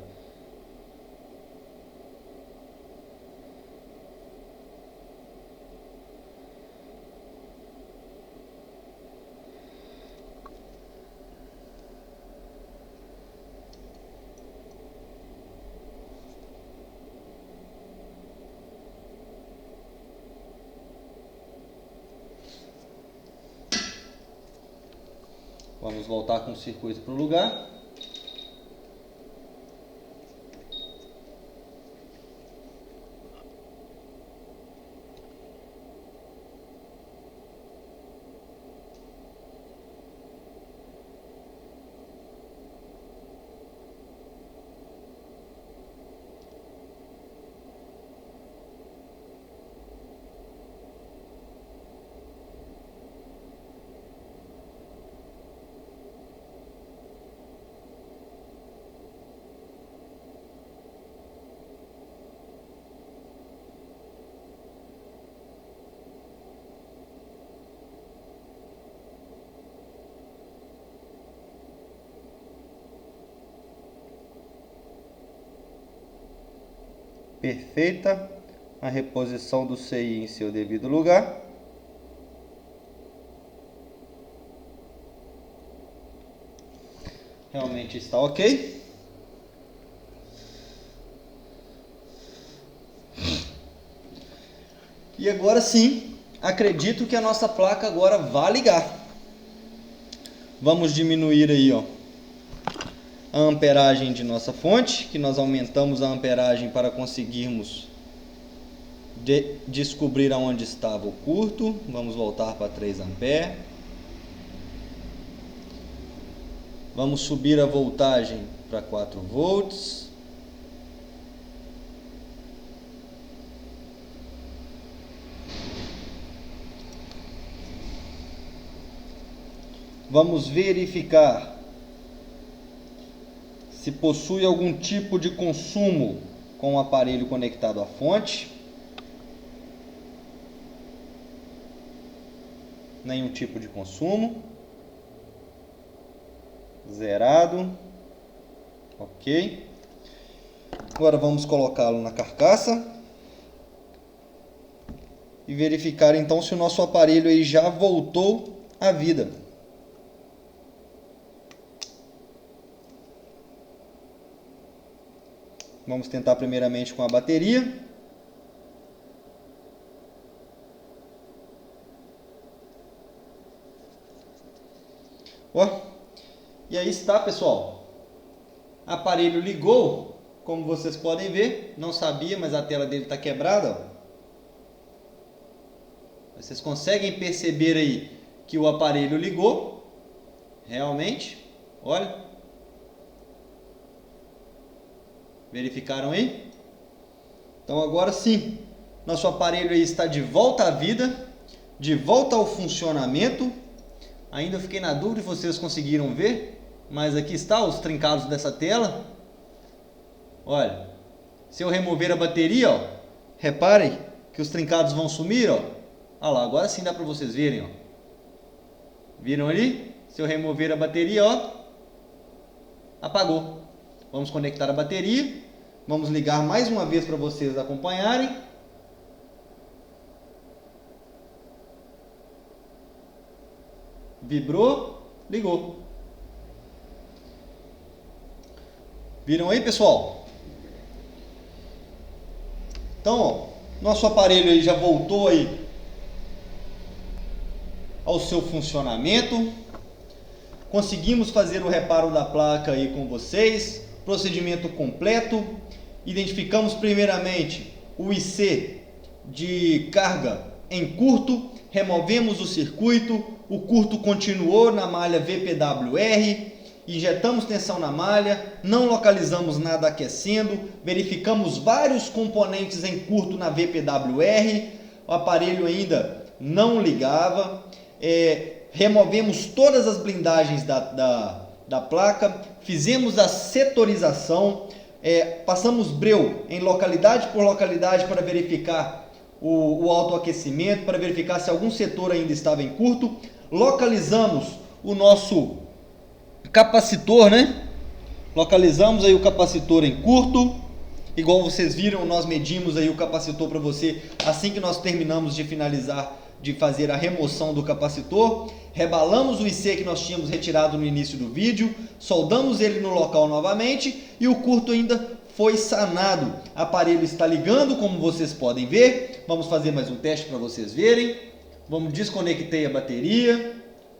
Vamos voltar com o circuito para o lugar. Perfeita a reposição do CI em seu devido lugar. Realmente está ok. E agora sim, acredito que a nossa placa agora vai ligar. Vamos diminuir aí, ó, a amperagem de nossa fonte, que nós aumentamos a amperagem para conseguirmos descobrir aonde estava o curto. Vamos voltar para 3 amperes. Vamos subir a voltagem para 4 volts. Vamos verificar se possui algum tipo de consumo com o aparelho conectado à fonte. Nenhum tipo de consumo. Zerado. Ok. Agora vamos colocá-lo na carcaça e verificar então se o nosso aparelho aí já voltou à vida. Vamos tentar primeiramente com a bateria. Ó, e aí está, pessoal. Aparelho ligou, como vocês podem ver. Não sabia, mas a tela dele está quebrada. Ó. Vocês conseguem perceber aí que o aparelho ligou. Realmente, olha. Verificaram aí? Então agora sim, nosso aparelho aí está de volta à vida, de volta ao funcionamento. Ainda fiquei na dúvida se vocês conseguiram ver, mas aqui está os trincados dessa tela. Olha, se eu remover a bateria, ó, reparem que os trincados vão sumir, ó. Olha lá, agora sim dá para vocês verem, ó. Viram ali? Se eu remover a bateria, ó, apagou. Vamos conectar a bateria. Vamos ligar mais uma vez para vocês acompanharem. Vibrou, ligou. Viram aí, pessoal? Então, ó, nosso aparelho aí já voltou aí ao seu funcionamento. Conseguimos fazer o reparo da placa aí com vocês. Procedimento completo. Identificamos primeiramente o IC de carga em curto, removemos o circuito, o curto continuou na malha VPWR, injetamos tensão na malha, não localizamos nada aquecendo, verificamos vários componentes em curto na VPWR, o aparelho ainda não ligava, removemos todas as blindagens da placa, fizemos a setorização, passamos breu em localidade por localidade para verificar o autoaquecimento, para verificar se algum setor ainda estava em curto, localizamos o nosso capacitor, né? Localizamos aí o capacitor em curto, igual vocês viram, nós medimos aí o capacitor para você assim que nós terminamos de fazer a remoção do capacitor, rebalamos o IC que nós tínhamos retirado no início do vídeo, soldamos ele no local novamente e o curto ainda foi sanado. O aparelho está ligando, como vocês podem ver. Vamos fazer mais um teste para vocês verem. Desconectei a bateria,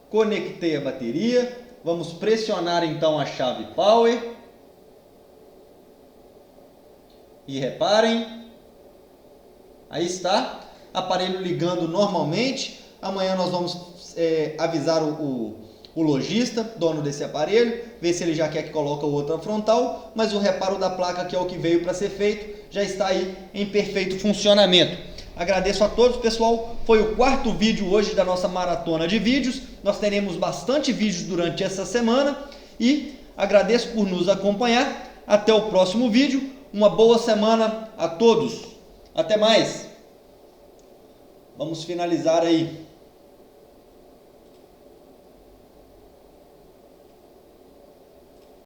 conectei a bateria, vamos pressionar então a chave Power e reparem, aí está. Aparelho ligando normalmente. Amanhã nós vamos avisar o lojista, dono desse aparelho, ver se ele já quer que coloque outra frontal, mas o reparo da placa, que é o que veio para ser feito, já está aí em perfeito funcionamento. Agradeço a todos, pessoal. Foi o 4º vídeo hoje da nossa maratona de vídeos. Nós teremos bastante vídeos durante essa semana e agradeço por nos acompanhar. Até o próximo vídeo. Uma boa semana a todos. Até mais. Vamos finalizar aí